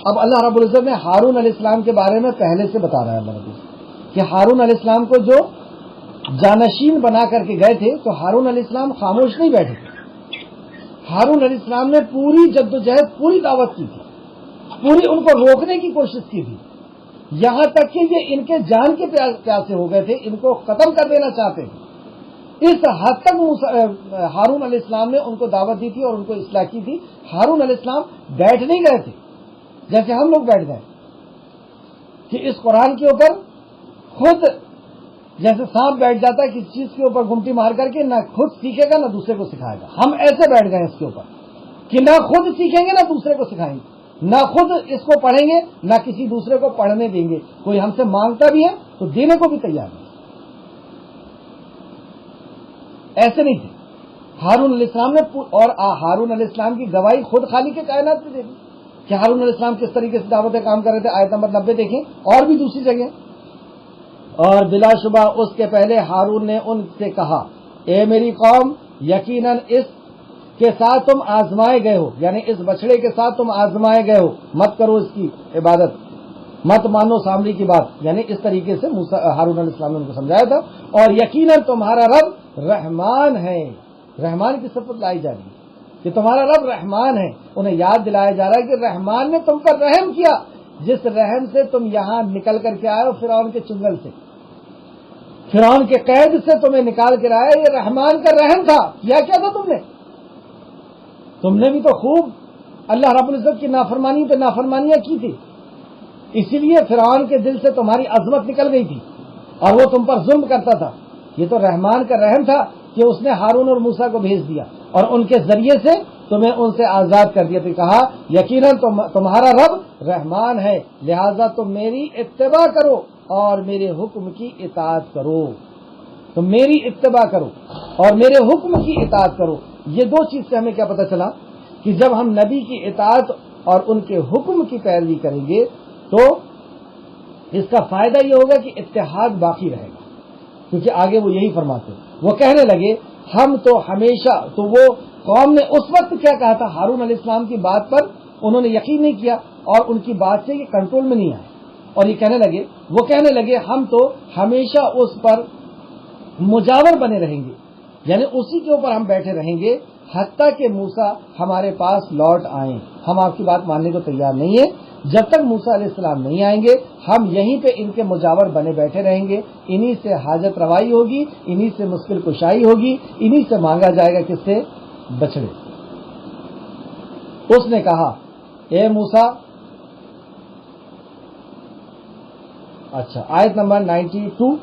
اب اللہ رب العزت نے ہارون علیہ السلام کے بارے میں پہلے سے بتا رہا ہے اللہ رب العزت کہ ہارون علیہ السلام کو جو جانشین بنا کر کے گئے تھے تو ہارون علیہ السلام خاموش نہیں بیٹھے تھے. ہارون علیہ السلام نے پوری جدوجہد, پوری دعوت کی تھی, پوری ان کو روکنے کی کوشش کی تھی, یہاں تک کہ یہ ان کے جان کے پیاسے ہو گئے تھے, ان کو ختم کر دینا چاہتے تھے. اس حد تک ہارون علیہ السلام نے ان کو دعوت دی تھی اور ان کو اصلاح کی تھی. ہارون علیہ السلام بیٹھ نہیں گئے تھے جیسے ہم لوگ بیٹھ گئے کہ اس قرآن کے اوپر خود جیسے سانپ بیٹھ جاتا ہے کسی چیز کے اوپر گمٹی مار کر کے, نہ خود سیکھے گا نہ دوسرے کو سکھائے گا. ہم ایسے بیٹھ گئے اس کے اوپر کہ نہ خود سیکھیں گے نہ دوسرے کو سکھائیں گے, نہ خود اس کو پڑھیں گے نہ کسی دوسرے کو پڑھنے دیں گے. کوئی ہم سے مانگتا بھی ہے تو دینے کو بھی تیار ہے. ایسے نہیں تھے ہارون علیہ السلام نے. اور ہارون علیہ السلام کی گواہی خود خالق کے کائنات میں دے دی کہ ہارون علیہ السلام کس طریقے سے دعوت کام کر رہے تھے. آیت نمبر 90 دیکھیں, اور بھی دوسری جگہ. اور بلا شبہ اس کے پہلے ہارون نے ان سے کہا, اے میری قوم, یقیناً اس کے ساتھ تم آزمائے گئے ہو, یعنی اس بچڑے کے ساتھ تم آزمائے گئے ہو, مت کرو اس کی عبادت, مت مانو سامری کی بات. یعنی اس طریقے سے ہارون علیہ السلام نے ان کو سمجھایا تھا. اور یقیناً تمہارا رب رحمان ہے. رحمان کی صفت لائی جا رہی ہے کہ تمہارا رب رحمان ہے. انہیں یاد دلایا جا رہا ہے کہ رحمان نے تم پر رحم کیا, جس رحم سے تم یہاں نکل کر کے آئے ہو فرعون کے چنگل سے, فرعون کے قید سے تمہیں نکال کے لایا. یہ رحمان کا رحم تھا. کیا تھا تم نے بھی تو خوب اللہ رب العزت کی نافرمانی پہ نافرمانیاں کی تھی, اسی لیے فرعون کے دل سے تمہاری عظمت نکل گئی تھی اور وہ تم پر ظلم کرتا تھا. یہ تو رحمان کا رحم تھا کہ اس نے ہارون اور موسیٰ کو بھیج دیا اور ان کے ذریعے سے تمہیں ان سے آزاد کر دیا. تو کہا یقیناً تمہارا رب رحمان ہے, لہذا تم میری اتباع کرو اور میرے حکم کی اطاعت کرو. تم میری اتباع کرو اور میرے حکم کی اطاعت کرو. یہ دو چیز سے ہمیں کیا پتہ چلا کہ جب ہم نبی کی اطاعت اور ان کے حکم کی پیروی کریں گے تو اس کا فائدہ یہ ہوگا کہ اتحاد باقی رہے گا. کیونکہ آگے وہ یہی فرماتے ہیں, وہ کہنے لگے ہم تو ہمیشہ, تو وہ قوم نے اس وقت کیا کہا تھا ہارون علیہ السلام کی بات پر انہوں نے یقین نہیں کیا اور ان کی بات سے یہ کنٹرول میں نہیں آئے, اور یہ کہنے لگے ہم تو ہمیشہ اس پر مجاور بنے رہیں گے, یعنی اسی کے اوپر ہم بیٹھے رہیں گے حتیٰ کہ موسیٰ ہمارے پاس لوٹ آئیں. ہم آپ کی بات ماننے کو تیار نہیں ہیں. جب تک موسیٰ علیہ السلام نہیں آئیں گے ہم یہیں پہ ان کے مجاور بنے بیٹھے رہیں گے. انہی سے حاجت روائی ہوگی, انہی سے مشکل کشائی ہوگی, انہی سے مانگا جائے گا کس سے؟ بچڑے. اس نے کہا اے موسیٰ, اچھا آیت نمبر 92,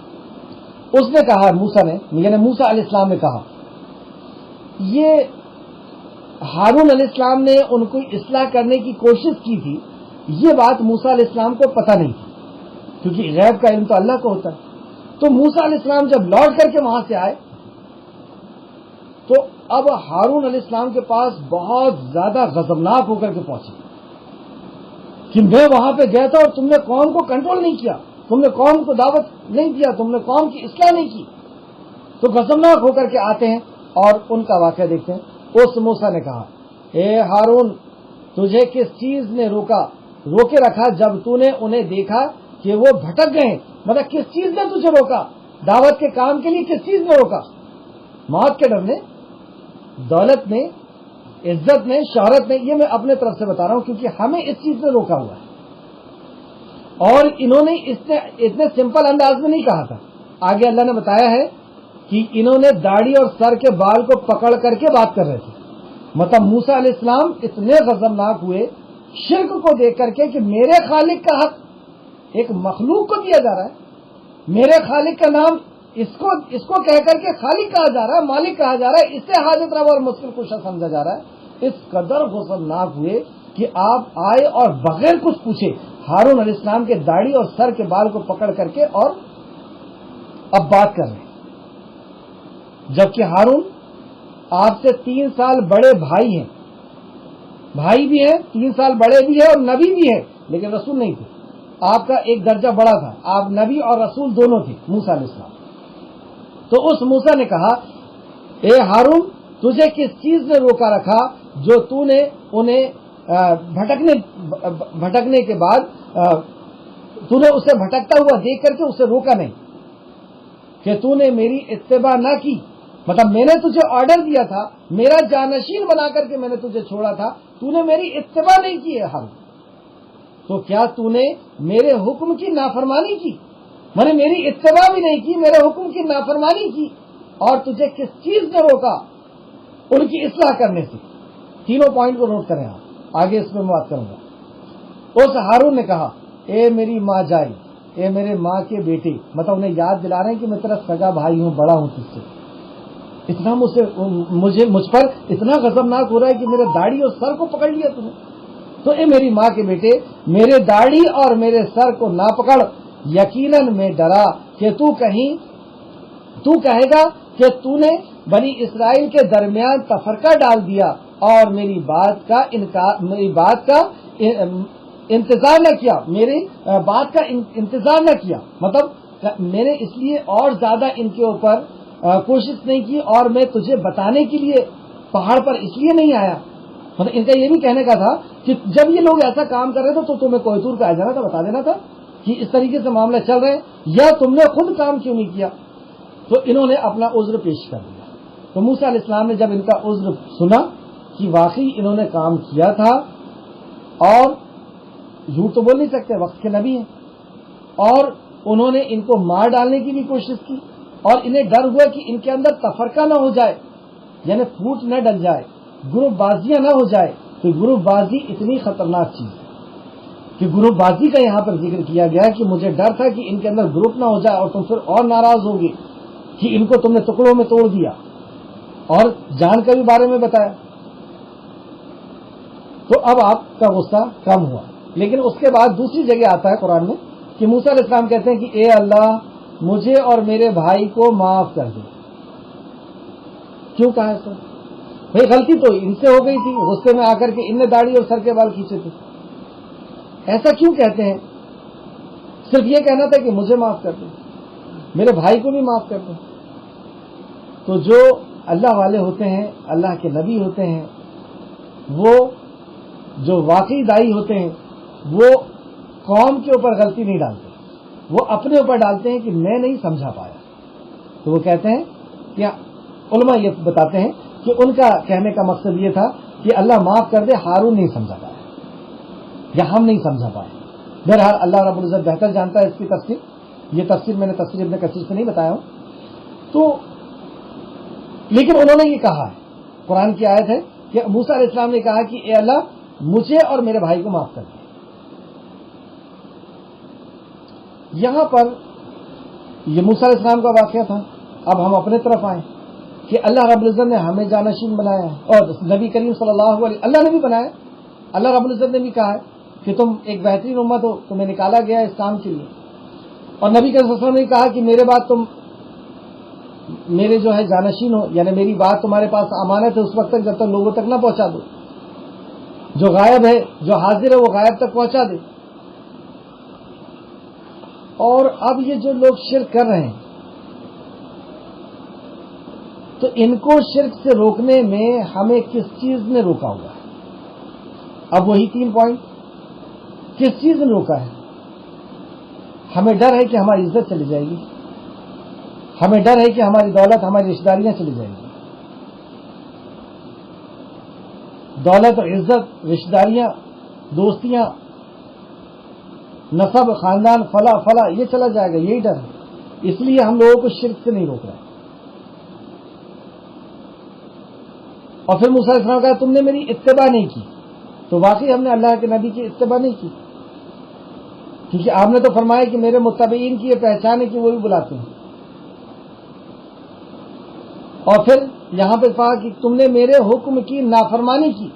اس نے کہا موسیٰ نے, یعنی موسیٰ علیہ السلام نے کہا, یہ ہارون علیہ السلام نے ان کو اصلاح کرنے کی کوشش کی تھی, یہ بات موسیٰ علیہ السلام کو پتہ نہیں تھی, کیونکہ غیب کا علم تو اللہ کو ہوتا ہے. تو موسیٰ علیہ السلام جب لوٹ کر کے وہاں سے آئے تو اب ہارون علیہ السلام کے پاس بہت زیادہ غضبناک ہو کر کے پہنچے کہ میں وہاں پہ گیا تھا اور تم نے قوم کو کنٹرول نہیں کیا, تم نے قوم کو دعوت نہیں دیا, تم نے قوم کی اصلاح نہیں کی. تو غضبناک ہو کر کے آتے ہیں اور ان کا واقعہ دیکھتے ہیں. اس موسیٰ نے کہا اے ہارون, تجھے کس چیز نے روکے رکھا جب تو نے انہیں دیکھا کہ وہ بھٹک گئے؟ مطلب کس چیز نے تجھے روکا؟ دعوت کے کام کے لیے کس چیز نے روکا؟ موت کے ڈر نے, دولت میں, عزت میں, شہرت میں. یہ میں اپنے طرف سے بتا رہا ہوں کیونکہ ہمیں اس چیز نے روکا ہوا ہے. اور انہوں نے اتنے سمپل انداز میں نہیں کہا تھا. آگے اللہ نے بتایا ہے کہ انہوں نے داڑھی اور سر کے بال کو پکڑ کر کے بات کر رہے تھے. مطلب موسیٰ علیہ السلام اتنے غضبناک ہوئے شرک کو دیکھ کر کے کہ میرے خالق کا حق ایک مخلوق کو دیا جا رہا ہے, میرے خالق کا نام اس کو کہہ کر کے خالق کہا جا رہا ہے, مالک کہا جا رہا ہے, اس سے حاجت روا اور مشکل کشا سمجھا جا رہا ہے. اس قدر غضبناک ہوئے کہ آپ آئے اور بغیر کچھ پوچھے ہارون علیہ السلام کے داڑھی اور سر کے بال کو پکڑ کر کے اور اب بات کر رہے ہیں. جبکہ ہارون آپ سے 3 سال بڑے بھائی ہیں, بھائی بھی ہیں, 3 سال بڑے بھی ہیں اور نبی بھی ہیں, لیکن رسول نہیں تھے. آپ کا ایک درجہ بڑا تھا, آپ نبی اور رسول دونوں تھے موسیٰ علیہ السلام. تو اس موسیٰ نے کہا اے ہارون, تجھے کس چیز نے روکا رکھا جو تو نے انہیں بھٹکنے کے بعد تو نے اسے بھٹکتا ہوا دیکھ کر کے اسے روکا نہیں کہ تو نے میری اتباع نہ کی؟ مطلب میں نے تجھے آرڈر دیا تھا, میرا جانشین بنا کر کے میں نے تجھے چھوڑا تھا, تو نے میری اتباع نہیں کی ہے ہارون. تو کیا تو نے میرے حکم کی نافرمانی کی؟ میں نے میری اتباع بھی نہیں کی, میرے حکم کی نافرمانی کی, اور تجھے کس چیز نے روکا ان کی اصلاح کرنے سے؟ تینوں پوائنٹ کو نوٹ کریں آپ, آگے اس میں بات کروں گا. اس ہارون نے کہا اے میری ماں جائی, اے میرے ماں کے بیٹے, مطلب انہیں یاد دلا رہے ہیں کہ میں تیرا سگا بھائی ہوں, بڑا ہوں تجھ سے. اتنا مجھ پر اتنا غضبناک ہو رہا ہے کہ میرے داڑھی اور سر کو پکڑ لیا تم نے. تو اے میری ماں کے بیٹے, میرے داڑھی اور میرے سر کو نہ پکڑ, یقیناً میں ڈرا کہ تو کہے گا کہ تو نے بنی اسرائیل کے درمیان تفرقہ ڈال دیا اور میری بات کا انتظار نہ کیا, میری بات کا انتظار نہ کیا. مطلب میں نے اس لیے اور زیادہ ان کے اوپر کوشش نہیں کی, اور میں تجھے بتانے کے لیے پہاڑ پر اس لیے نہیں آیا. مطلب ان کا یہ بھی کہنے کا تھا کہ جب یہ لوگ ایسا کام کر رہے تھے تو تمہیں کوہ طور پہ آ جانا تھا, بتا دینا تھا کہ اس طریقے سے معاملہ چل رہے ہیں, یا تم نے خود کام کیوں نہیں کیا. تو انہوں نے اپنا عذر پیش کر دیا. تو موسیٰ علیہ السلام نے جب ان کا عذر سنا کہ واقعی انہوں نے کام کیا تھا اور جھوٹ تو بول نہیں سکتے, وقت کے نبی ہیں, اور انہوں نے ان کو مار ڈالنے کی بھی کوشش کی, اور انہیں ڈر ہوا کہ ان کے اندر تفرقہ نہ ہو جائے, یعنی پھوٹ نہ ڈل جائے, گروپ بازیاں نہ ہو جائے. تو گروپ بازی اتنی خطرناک چیز ہے کہ گروپ بازی کا یہاں پر ذکر کیا گیا کہ مجھے ڈر تھا کہ ان کے اندر گروپ نہ ہو جائے اور تم پھر اور ناراض ہوگے کہ ان کو تم نے ٹکڑوں میں توڑ دیا, اور جان کا بھی بارے میں بتایا. تو اب آپ کا غصہ کم ہوا. لیکن اس کے بعد دوسری جگہ آتا ہے قرآن میں کہ موسیٰ علیہ السلام کہتے ہیں کہ اے اللہ, مجھے اور میرے بھائی کو معاف کر دے. کیوں کہا ہے سر؟ بھائی غلطی تو ان سے ہو گئی تھی, غصے میں آ کر کے ان نے داڑھی اور سر کے بال کھینچے تھے. ایسا کیوں کہتے ہیں؟ صرف یہ کہنا تھا کہ مجھے معاف کر دیں, میرے بھائی کو بھی معاف کر دیں. تو جو اللہ والے ہوتے ہیں, اللہ کے نبی ہوتے ہیں, وہ جو واقعی دائی ہوتے ہیں, وہ قوم کے اوپر غلطی نہیں ڈالتے, وہ اپنے اوپر ڈالتے ہیں کہ میں نہیں سمجھا پایا. تو وہ کہتے ہیں کہ علماء یہ بتاتے ہیں کہ ان کا کہنے کا مقصد یہ تھا کہ اللہ معاف کر دے، ہارون نہیں سمجھا پائے یا ہم نہیں سمجھا پائے. بہرحال اللہ رب العزت بہتر جانتا ہے اس کی تفسیر. یہ تفسیر میں نے تفسیر ابن کثیر سے نہیں بتایا ہوں. تو لیکن انہوں نے یہ کہا ہے، قرآن کی آیت ہے کہ موسیٰ علیہ السلام نے کہا کہ اے اللہ مجھے اور میرے بھائی کو معاف کر دے. یہاں پر یہ موسیٰ علیہ السلام کا واقعہ تھا. اب ہم اپنے طرف آئیں کہ اللہ رب العزت نے ہمیں جانشین بنایا ہے اور نبی کریم صلی اللہ علیہ اللہ نے بھی بنایا. اللہ رب العزت نے بھی کہا ہے کہ تم ایک بہترین امت ہو، تمہیں نکالا گیا ہے اس کام کے لیے. اور نبی کریم صلی اللہ علیہ وسلم نے کہا کہ میرے بعد تم میرے جو ہے جانشین ہو، یعنی میری بات تمہارے پاس امانت ہے اس وقت تک جب تک لوگوں تک نہ پہنچا دو. جو غائب ہے، جو حاضر ہے وہ غائب تک پہنچا دے. اور اب یہ جو لوگ شرک کر رہے ہیں تو ان کو شرک سے روکنے میں ہمیں کس چیز نے روکا ہوا ہے؟ اب وہی 3 پوائنٹ. کس چیز نے روکا ہے؟ ہمیں ڈر ہے کہ ہماری عزت چلی جائے گی، ہمیں ڈر ہے کہ ہماری دولت، ہماری رشتہ داریاں چلی جائیں گی. دولت اور عزت، رشتہ داریاں، دوستیاں، نسب، خاندان، فلاں فلاں یہ چلا جائے گا، یہی ڈر ہے. اس لیے ہم لوگوں کو شرک سے نہیں روک رہے. اور پھر موسیٰ علیہ السلام کہا تم نے میری اتباع نہیں کی. تو واقعی ہم نے اللہ کے نبی کی اتباع نہیں کی، کیونکہ آپ نے تو فرمایا کہ میرے متبعین کی یہ پہچان ہے کہ وہ بھی بلاتے ہیں. اور پھر یہاں پہ کہا کہ تم نے میرے حکم کی نافرمانی کی.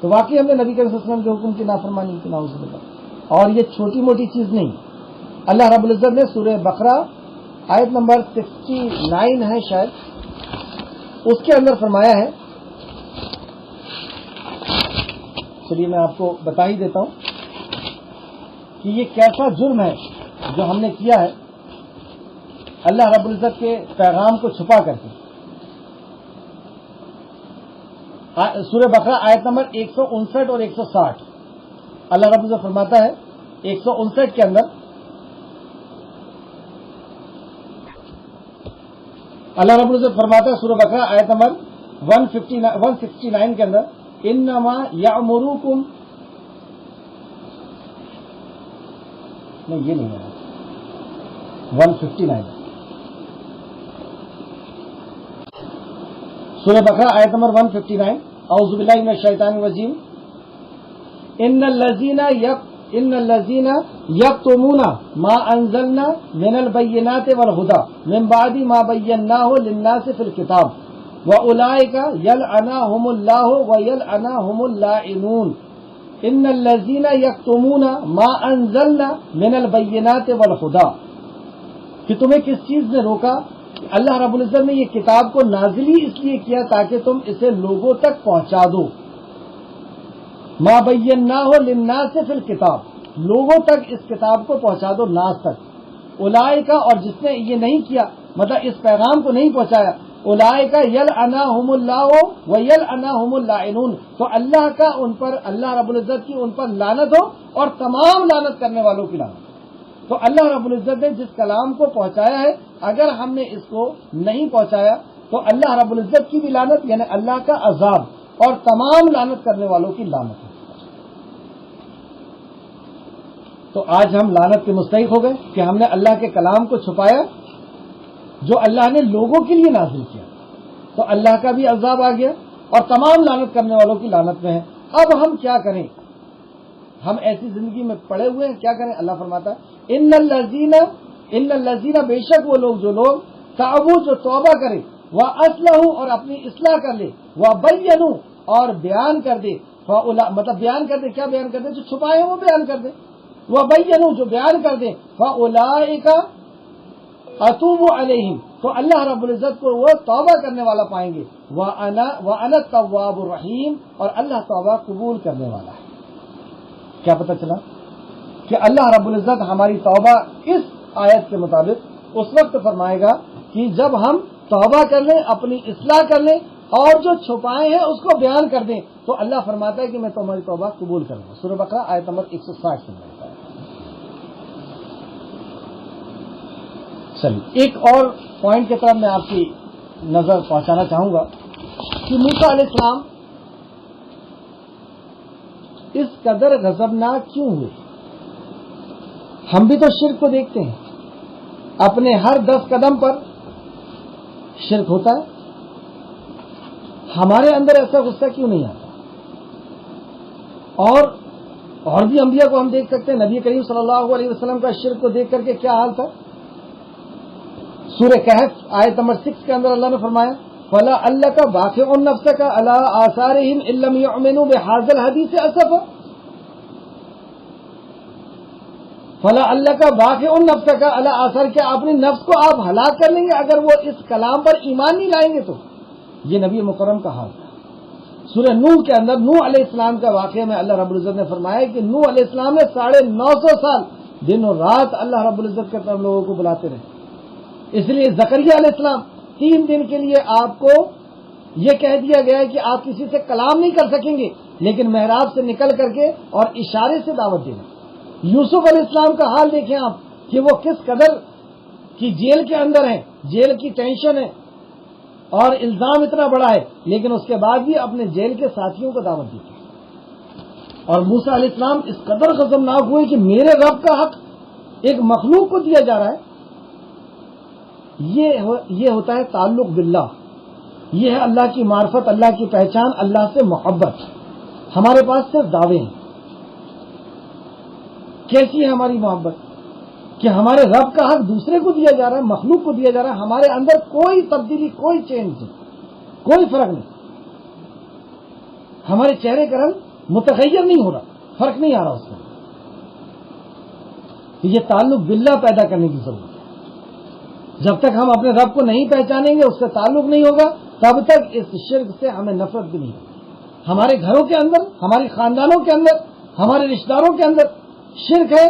تو واقعی ہم نے نبی کریم صلی اللہ علیہ وسلم کے حکم کی نافرمانی کی، نعوذ باللہ. اور یہ چھوٹی موٹی چیز نہیں. اللہ رب العزت نے سورہ بقرہ آیت نمبر 69 ہے شاید، اس کے اندر فرمایا ہے، چلیے میں آپ کو بتا ہی دیتا ہوں کہ یہ کیسا جرم ہے جو ہم نے کیا ہے اللہ رب العزت کے پیغام کو چھپا کر کے. سورہ بقرہ آیت نمبر 159 اور 160 اللہ رب العزت فرماتا ہے 159 کے اندر، اللہ رب العزت فرماتا ہے سورہ بقرہ آیت نمبر 169 کے اندر، انما یامرکم، نہیں یہ نہیں ہے 159 سورہ بقرہ آیت نمبر 159، اعوذ باللہ من الشیطان الرجیم، ان الذین یکتمون ما انزلنا من البینات والہدی من بعد ما بیناہ للناس فی الکتاب واولئک یلعنہم اللہ ویلعنہم اللاعنون. ان الذین یکتمون ما انزلنا من البینات والہدی، کہ تمہیں کس چیز نے روکا؟ اللہ رب العزت نے یہ کتاب کو نازل ہی اس لیے کیا تاکہ تم اسے لوگوں تک پہنچا دو. ما بیناہ للناس فی الکتاب، لوگوں تک اس کتاب کو پہنچا دو، ناس تک. اولئک، اور جس نے یہ نہیں کیا، مطلب اس پیغام کو نہیں پہنچایا، اولئک یلعنہم اللہ ویلعنہم اللاعنون، تو اللہ کا ان پر، اللہ رب العزت کی ان پر لعنت ہو اور تمام لعنت کرنے والوں کی لعنت. تو اللہ رب العزت نے جس کلام کو پہنچایا ہے اگر ہم نے اس کو نہیں پہنچایا تو اللہ رب العزت کی بھی لعنت، یعنی اللہ کا عذاب اور تمام لعنت کرنے والوں کی لعنت ہے. تو آج ہم لعنت کے مستحق ہو گئے کہ ہم نے اللہ کے کلام کو چھپایا جو اللہ نے لوگوں کے لیے نازل کیا. تو اللہ کا بھی عذاب آ گیا اور تمام لعنت کرنے والوں کی لعنت میں ہے. اب ہم کیا کریں؟ ہم ایسی زندگی میں پڑے ہوئے ہیں، کیا کریں؟ اللہ فرماتا ہے ان الذین، بے شک وہ لوگ جو لوگ تابوا، جو توبہ کرے، واصلحوا، اور اپنی اصلاح کر لے، وبینوا، اور بیان کر دے، مطلب بیان کر دے، کیا بیان کر دے؟ جو چھپائے ہیں وہ بیان کر دے، وبینوا، جو بیان کر دے، فاولئک اتوب علیہم، تو اللہ رب العزت کو وہ توبہ کرنے والا پائیں گے، وانا التواب الرحیم، اور اللہ توبہ قبول کرنے والا ہے. کیا پتہ چلا کہ اللہ رب العزت ہماری توبہ اس آیت کے مطابق اس وقت فرمائے گا کہ جب ہم توبہ کر لیں، اپنی اصلاح کر لیں اور جو چھپائے ہیں اس کو بیان کر دیں، تو اللہ فرماتا ہے کہ میں تمہاری توبہ قبول کروں گا. سورہ بقرہ آیت نمبر 160 سے ملتا ہے. چلیے ایک اور پوائنٹ کی طرف میں آپ کی نظر پہنچانا چاہوں گا کہ موسیٰ علیہ السلام اس قدر غضبناک کیوں ہوئے. ہم بھی تو شرک کو دیکھتے ہیں, اپنے ہر 10 قدم پر شرک ہوتا ہے, ہمارے اندر ایسا غصہ کیوں نہیں آتا؟ اور بھی انبیاء کو ہم دیکھ سکتے ہیں. نبی کریم صلی اللہ علیہ وسلم کا شرک کو دیکھ کر کے کیا حال تھا. سورہ کہف آیت نمبر 6 کے اندر اللہ نے فرمایا فلا اللہ کا باقی النفس کا اللہ آثارہم ان لم یؤمنوا بہذا الحدیث اسفا. فلا اللہ کا باقی النفس کا اللہ آثار, کیا اپنے نفس کو آپ ہلاک کر لیں گے اگر وہ اس کلام پر ایمان نہیں لائیں گے؟ تو یہ نبی مکرم کا حال تھا. سورہ نوح کے اندر نوح علیہ السلام کا واقعہ میں اللہ رب العزت نے فرمایا کہ نوح علیہ السلام نے 950 سال دن اور رات اللہ رب العزت کے طرف لوگوں کو بلاتے رہے. اس لیے زکریا علیہ السلام 3 دن کے لیے آپ کو یہ کہہ دیا گیا ہے کہ آپ کسی سے کلام نہیں کر سکیں گے, لیکن محراب سے نکل کر کے اور اشارے سے دعوت دینا. یوسف علیہ السلام کا حال دیکھیں آپ کہ وہ کس قدر کی جیل کے اندر ہیں, جیل کی ٹینشن ہے اور الزام اتنا بڑا ہے, لیکن اس کے بعد بھی اپنے جیل کے ساتھیوں کو دعوت دیتے ہیں. اور موسیٰ علیہ السلام اس قدر غضبناک ہوئے کہ میرے رب کا حق ایک مخلوق کو دیا جا رہا ہے. یہ ہوتا ہے تعلق باللہ, یہ ہے اللہ کی معرفت, اللہ کی پہچان, اللہ سے محبت. ہمارے پاس صرف دعوے ہیں. کیسی ہے ہماری محبت کہ ہمارے رب کا حق دوسرے کو دیا جا رہا ہے, مخلوق کو دیا جا رہا ہے. ہمارے اندر کوئی تبدیلی, کوئی چینج نہیں, کوئی فرق نہیں. ہمارے چہرے کا رنگ متغیر نہیں ہو رہا, فرق نہیں آ رہا اس میں. یہ تعلق باللہ پیدا کرنے کی ضرورت ہے. جب تک ہم اپنے رب کو نہیں پہچانیں گے, اس سے تعلق نہیں ہوگا, تب تک اس شرک سے ہمیں نفرت بھی نہیں ہوگی. ہمارے گھروں کے اندر, ہمارے خاندانوں کے اندر, ہمارے رشتہ داروں کے اندر شرک ہے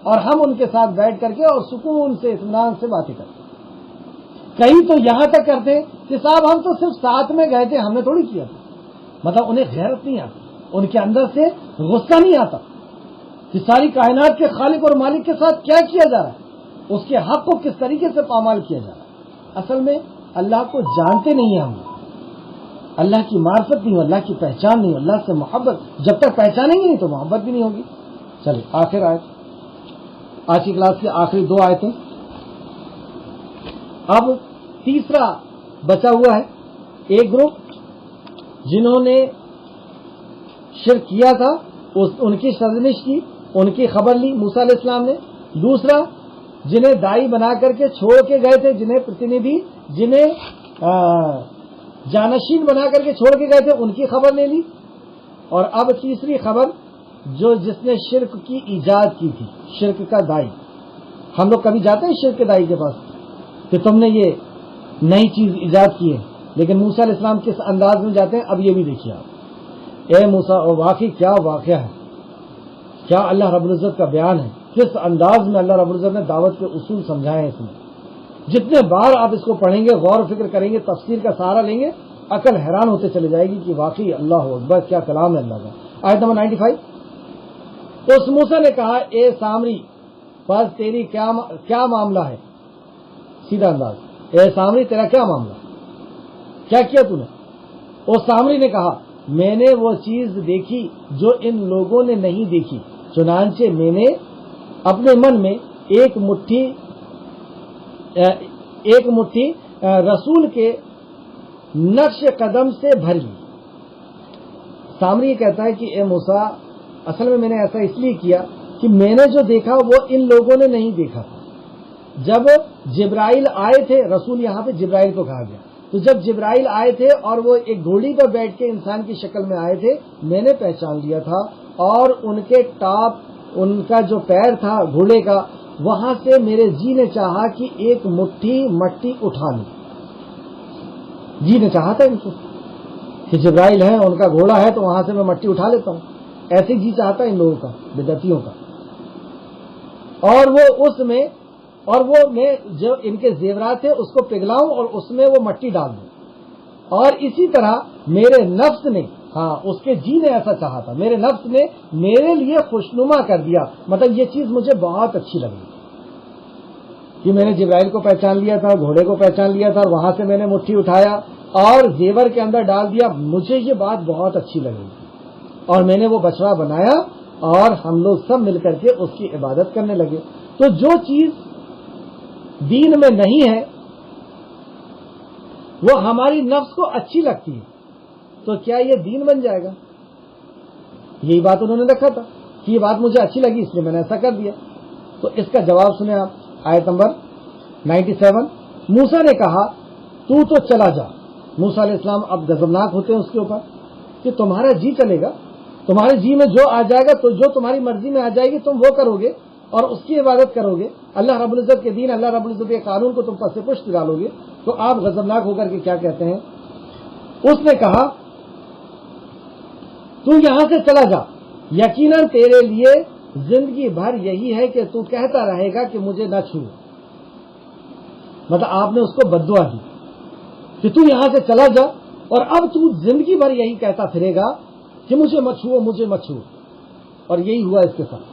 اور ہم ان کے ساتھ بیٹھ کر کے اور سکون سے اطمینان سے باتیں کرتے ہیں. کہیں تو یہاں تک کرتے کہ صاحب ہم تو صرف ساتھ میں گئے تھے, ہم نے تھوڑی کیا تھا. مطلب انہیں غیرت نہیں آتی, ان کے اندر سے غصہ نہیں آتا کہ ساری کائنات کے خالق اور مالک کے ساتھ کیا کیا جا رہا ہے, اس کے حق کو کس طریقے سے پامال کیا جا رہا ہے. اصل میں اللہ کو جانتے نہیں ہیں ہم, اللہ کی معرفت نہیں ہو, اللہ کی پہچان نہیں ہو, اللہ سے محبت جب تک پہچانیں گے نہیں تو محبت بھی نہیں ہوگی. چلیے آخر آیت, آج کی کلاس کی آخری 2 آیتیں. اب تیسرا بچا ہوا ہے ایک گروپ جنہوں نے شرک کیا تھا, ان کی سرزنش کی, ان کی خبر لی موسیٰ علیہ السلام نے. دوسرا جنہیں دائی بنا کر کے چھوڑ کے گئے تھے, جنہیں پرتنیدھی, جنہیں جانشین بنا کر کے چھوڑ کے گئے تھے, ان کی خبر لے لی. اور اب تیسری خبر جس نے شرک کی ایجاد کی تھی, شرک کا دائی. ہم لوگ کبھی جاتے ہیں شرک کے دائی کے پاس کہ تم نے یہ نئی چیز ایجاد کی ہے, لیکن موسیٰ علیہ السلام کس انداز میں جاتے ہیں اب یہ بھی دیکھیے آپ. اے موسیٰ, واقعی کیا واقعہ ہے, کیا اللہ رب العزت کا بیان ہے, کس انداز میں اللہ رب العزت نے دعوت کے اصول سمجھائے ہیں. اس میں جتنے بار آپ اس کو پڑھیں گے, غور و فکر کریں گے, تفسیر کا سہارا لیں گے, عقل حیران ہوتے چلے جائے گی کہ واقعی اللہ اکبر کیا کلام ہے اللہ کا. آیت نمبر 95. اس موسیٰ نے کہا اے سامری, بس تیری کیا معاملہ ہے. سیدھا انداز, اے سامری تیرا کیا معاملہ, کیا کیا تو نے. اس سامری نے کہا میں نے وہ چیز دیکھی جو ان لوگوں نے نہیں دیکھی, چنانچہ میں نے اپنے من میں ایک مٹھی رسول کے نقش قدم سے بھر لی. سامری کہتا ہے کہ اے موسیٰ, اصل میں نے ایسا اس لیے کیا کہ میں نے جو دیکھا وہ ان لوگوں نے نہیں دیکھا تھا. جب جبرائیل آئے تھے, رسول یہاں پہ جبرائیل کو کہا گیا, تو جب جبرائیل آئے تھے اور وہ ایک گھوڑی پر بیٹھ کے انسان کی شکل میں آئے تھے, میں نے پہچان لیا تھا. اور ان کے ٹاپ, ان کا جو پیر تھا گھوڑے کا, وہاں سے میرے جی نے چاہا کہ ایک مٹھی مٹی اٹھا لوں. جی نے چاہا تھا ان کو کہ جبرائیل ہے, ان کا گھوڑا ہے, تو وہاں سے میں مٹی اٹھا لیتا ہوں. ایسے جی چاہتا ہے ان لوگوں کا, بدعتیوں کا. اور وہ اس میں, اور وہ میں جو ان کے زیورات تھے اس کو پگھلاؤں اور اس میں وہ مٹی ڈال دوں. اور اسی طرح میرے نفس نے, ہاں اس کے جی نے ایسا چاہا تھا, میرے نفس نے میرے لیے خوشنما کر دیا. مطلب یہ چیز مجھے بہت اچھی لگی کہ میں نے جبرائیل کو پہچان لیا تھا, گھوڑے کو پہچان لیا تھا, اور وہاں سے میں نے مٹھی اٹھایا اور زیور کے اندر ڈال دیا. مجھے یہ بات بہت اچھی لگی اور میں نے وہ بچڑا بنایا اور ہم لوگ سب مل کر کے اس کی عبادت کرنے لگے. تو جو چیز دین میں نہیں ہے وہ ہماری نفس کو اچھی لگتی ہے تو کیا یہ دین بن جائے گا؟ یہی بات انہوں نے رکھا تھا کہ یہ بات مجھے اچھی لگی اس لیے میں نے ایسا کر دیا. تو اس کا جواب سنیں آپ. آیت نمبر 97. موسیٰ نے کہا تو چلا جا. موسیٰ علیہ السلام اب غضبناک ہوتے ہیں اس کے اوپر کہ تمہارا جی چلے گا, تمہارے جی میں جو آ جائے گا تو جو تمہاری مرضی میں آ جائے گی تم وہ کرو گے اور اس کی عبادت کرو گے. اللہ رب العزت کے دین, اللہ رب العزت کے قانون کو تم پس سے پشت ڈالو گے. تو آپ غضبناک ہو کر کے کیا کہتے ہیں؟ اس نے کہا تو یہاں سے چلا جا, یقیناً تیرے لیے زندگی بھر یہی ہے کہ تو کہتا رہے گا کہ مجھے نہ چھو. مطلب آپ نے اس کو بددعا دی کہ تو یہاں سے چلا جا اور اب تو زندگی بھر یہی کہتا پھرے گا کہ مجھے مت چھو, مجھے مت چھو. اور یہی ہوا اس کے ساتھ.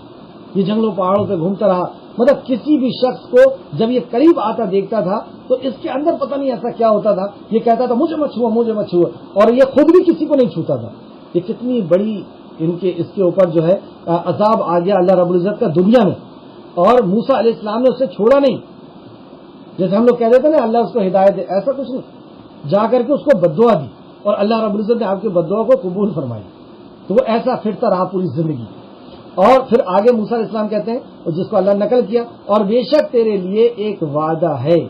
یہ جنگلوں پہاڑوں پہ گھومتا رہا. مطلب کسی بھی شخص کو جب یہ قریب آتا دیکھتا تھا تو اس کے اندر پتہ نہیں ایسا کیا ہوتا تھا, یہ کہتا تھا مجھے مت چھو, مجھے مت چھو, اور یہ خود بھی کسی کو نہیں چھوتا تھا. یہ کتنی بڑی اس کے اوپر جو ہے عذاب آ گیا اللہ رب العزت کا دنیا میں. اور موسیٰ علیہ السلام نے اسے چھوڑا نہیں. جیسے ہم لوگ کہہ دیتے نا اللہ اس کو ہدایت دے, ایسا کچھ نہیں. جا کر کے اس کو بددعا دی اور اللہ رب العزت نے آپ کی بددعا کو قبول فرمائی. تو وہ ایسا پھرتا رہا پوری زندگی. اور پھر آگے موسیٰ علیہ السلام کہتے ہیں جس کو اللہ نے نقل کیا, اور بے شک تیرے لیے ایک وعدہ ہے.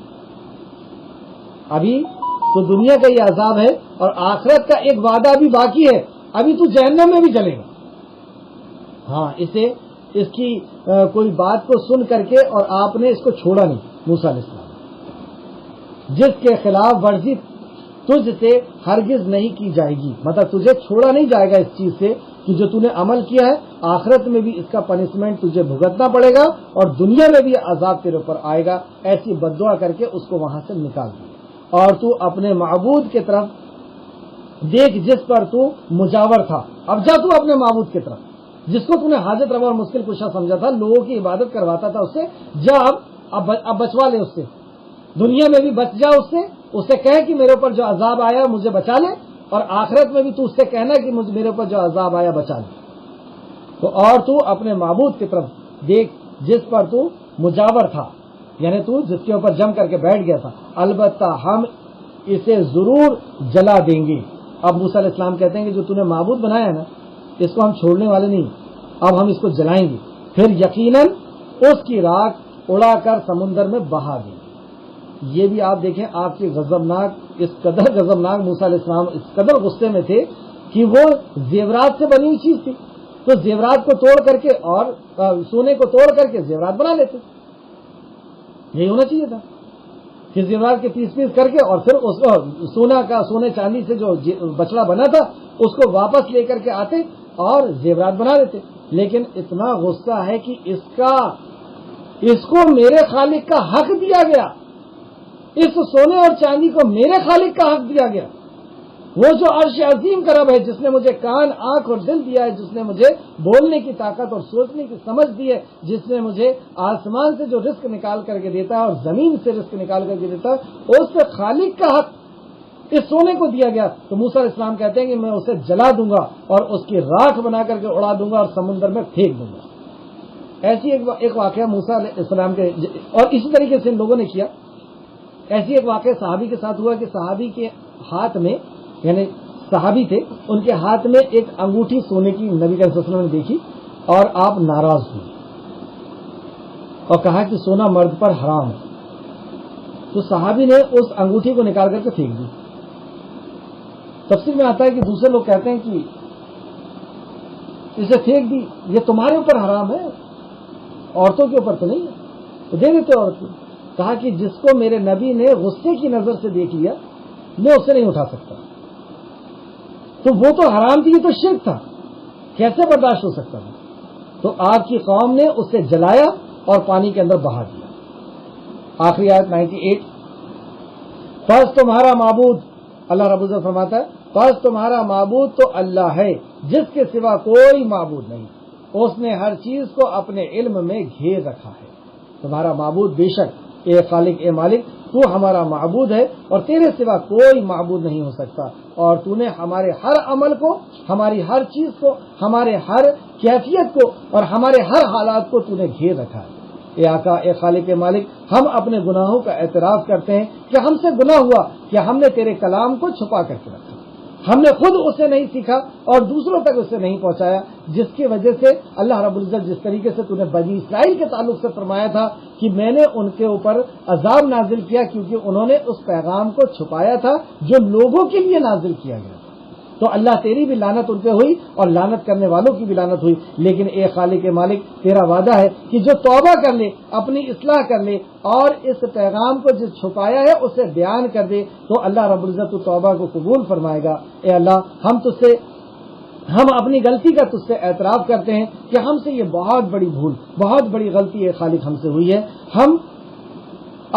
ابھی تو دنیا کا یہ عذاب ہے اور آخرت کا ایک وعدہ بھی باقی ہے. ابھی تو جہنم میں بھی جلے گا. ہاں, اس کی کوئی بات کو سن کر کے اور آپ نے اس کو چھوڑا نہیں. موسیٰ علیہ السلام جس کے خلاف ورزی تجھ سے ہرگز نہیں کی جائے گی, مطلب تجھے چھوڑا نہیں جائے گا اس چیز سے کہ جو تو نے عمل کیا ہے آخرت میں بھی اس کا پنشمنٹ تجھے بھگتنا پڑے گا اور دنیا میں بھی عذاب تیرے اوپر آئے گا. ایسی بددعا کر کے اس کو وہاں سے نکال دیا. اور تو اپنے معبود کی طرف دیکھ جس پر تو مجاور تھا. اب جا تو اپنے معبود کی طرف جس کو تو نے حاجت روا اور مشکل کشا سمجھا تھا, لوگوں کی عبادت کرواتا تھا اس سے. جا اب بچوا لے اس سے, دنیا میں بھی بچ جا اس سے کہے کہ میرے اوپر جو عذاب آیا مجھے بچا لے, اور آخرت میں بھی تو اس سے کہنا کہ مجھے میرے اوپر جو عذاب آیا بچا لے. تو اور تو اپنے معبود کی طرف دیکھ جس پر تو مجاور تھا, یعنی تو جس کے اوپر جم کر کے بیٹھ گیا تھا. البتہ ہم اسے ضرور جلا دیں گے. اب موسیٰ علیہ السلام کہتے ہیں کہ جو تو نے معبود بنایا ہے نا اس کو ہم چھوڑنے والے نہیں, اب ہم اس کو جلائیں گے, پھر یقیناً اس کی راکھ اڑا کر سمندر میں بہا دیں. یہ بھی آپ دیکھیں آپ کی غضبناک, اس قدر غضبناک موسیٰ علیہ السلام اس قدر غصے میں تھے کہ وہ زیورات سے بنی ہوئی چیز تھی تو زیورات کو توڑ کر کے اور سونے کو توڑ کر کے زیورات بنا لیتے. یہی ہونا چاہیے تھا کہ زیورات کے پیس کر کے اور پھر اس کو سونے چاندی سے جو بچڑا بنا تھا اس کو واپس لے کر کے آتے اور زیورات بنا دیتے. لیکن اتنا غصہ ہے کہ اس کو میرے خالق کا حق دیا گیا, اس سونے اور چاندی کو میرے خالق کا حق دیا گیا. وہ جو عرش عظیم کا رب ہے جس نے مجھے کان, آنکھ اور دل دیا ہے, جس نے مجھے بولنے کی طاقت اور سوچنے کی سمجھ دی ہے, جس نے مجھے آسمان سے جو رزق نکال کر کے دیتا ہے اور زمین سے رزق نکال کر کے دیتا ہے, اس سے خالق کا حق اس سونے کو دیا گیا. تو موسیٰ علیہ السلام کہتے ہیں کہ میں اسے جلا دوں گا اور اس کی راکھ بنا کر کے اڑا دوں گا اور سمندر میں پھینک دوں گا. ایسی ایک واقعہ موسیٰ علیہ السلام کے, اور اسی طریقے سے ان لوگوں نے کیا. ایسی ایک واقعہ صحابی کے ساتھ ہوا کہ صحابی کے ہاتھ میں, یعنی صحابی تھے, ان کے ہاتھ میں ایک انگوٹھی سونے کی نبی صلی اللہ علیہ وسلم نے دیکھی اور آپ ناراض ہوئے اور کہا کہ سونا مرد پر حرام ہے. تو صحابی نے اس انگوٹھی کو نکال کر کے پھینک دی. تفسیر میں آتا ہے کہ دوسرے لوگ کہتے ہیں کہ اسے پھینک دی, یہ تمہارے اوپر حرام ہے, عورتوں کے اوپر تو نہیں ہے, تو دے دیتے عورت کو. کہا کہ جس کو میرے نبی نے غصے کی نظر سے دیکھ لیا میں اسے نہیں اٹھا سکتا. تو وہ تو حرام تھی, یہ تو شرک تھا, کیسے برداشت ہو سکتا تھا. تو آپ کی قوم نے اسے جلایا اور پانی کے اندر بہا دیا. آخری آیت 98. پس تمہارا معبود, اللہ رب العزت فرماتا ہے, پس تمہارا معبود تو اللہ ہے جس کے سوا کوئی معبود نہیں, اس نے ہر چیز کو اپنے علم میں گھیر رکھا ہے. تمہارا معبود بے شک اے خالق اے مالک تو ہمارا معبود ہے اور تیرے سوا کوئی معبود نہیں ہو سکتا، اور تو نے ہمارے ہر عمل کو، ہماری ہر چیز کو، ہمارے ہر کیفیت کو اور ہمارے ہر حالات کو تو نے گھیر رکھا ہے۔ اے آقا اے خالق اے مالک ہم اپنے گناہوں کا اعتراف کرتے ہیں کہ ہم سے گناہ ہوا کہ ہم نے تیرے کلام کو چھپا کر کے رکھا، ہم نے خود اسے نہیں سیکھا اور دوسروں تک اسے نہیں پہنچایا، جس کی وجہ سے اللہ رب العزت جس طریقے سے تو نے بنی اسرائیل کے تعلق سے فرمایا تھا کہ میں نے ان کے اوپر عذاب نازل کیا کیونکہ انہوں نے اس پیغام کو چھپایا تھا جو لوگوں کے لیے نازل کیا گیا، تو اللہ تیری بھی لعنت ان پہ ہوئی اور لعنت کرنے والوں کی بھی لعنت ہوئی۔ لیکن اے خالق اے مالک تیرا وعدہ ہے کہ جو توبہ کر لے، اپنی اصلاح کر لے اور اس پیغام کو جو چھپایا ہے اسے بیان کر دے تو اللہ رب العزت توبہ کو قبول فرمائے گا۔ اے اللہ ہم اپنی غلطی کا تجھ سے اعتراف کرتے ہیں کہ ہم سے یہ بہت بڑی بھول، بہت بڑی غلطی اے خالق ہم سے ہوئی ہے۔ ہم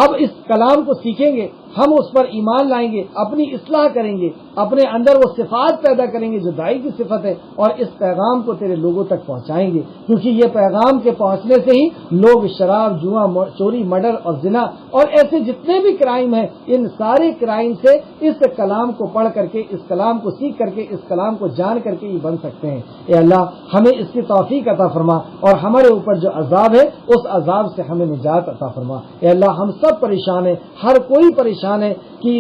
اب اس کلام کو سیکھیں گے، ہم اس پر ایمان لائیں گے، اپنی اصلاح کریں گے، اپنے اندر وہ صفات پیدا کریں گے جو داعی کی صفت ہے، اور اس پیغام کو تیرے لوگوں تک پہنچائیں گے، کیونکہ یہ پیغام کے پہنچنے سے ہی لوگ شراب، جوا، چوری، مرڈر اور زنا اور ایسے جتنے بھی کرائم ہیں ان سارے کرائم سے اس کلام کو پڑھ کر کے، اس کلام کو سیکھ کر کے، اس کلام کو جان کر کے ہی بن سکتے ہیں۔ اے اللہ ہمیں اس کی توفیق عطا فرما اور ہمارے اوپر جو عذاب ہے اس عذاب سے ہمیں نجات عطا فرما۔ اے اللہ ہم سب پریشان ہیں، ہر کوئی پریشان ہے کہ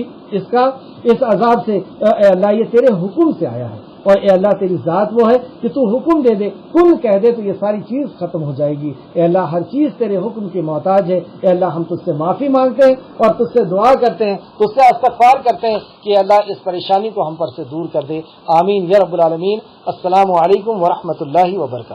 اس عذاب سے، اے اللہ یہ تیرے حکم سے آیا ہے، اور اے اللہ تیری ذات وہ ہے کہ تو حکم دے دے، کن کہہ دے تو یہ ساری چیز ختم ہو جائے گی۔ اے اللہ ہر چیز تیرے حکم کی محتاج ہے۔ اے اللہ ہم تجھ سے معافی مانگتے ہیں اور تجھ سے دعا کرتے ہیں، تجھ سے استغفار کرتے ہیں کہ اللہ اس پریشانی کو ہم پر سے دور کر دے۔ آمین یا رب العالمین۔ السلام علیکم ورحمۃ اللہ وبرکاتہ۔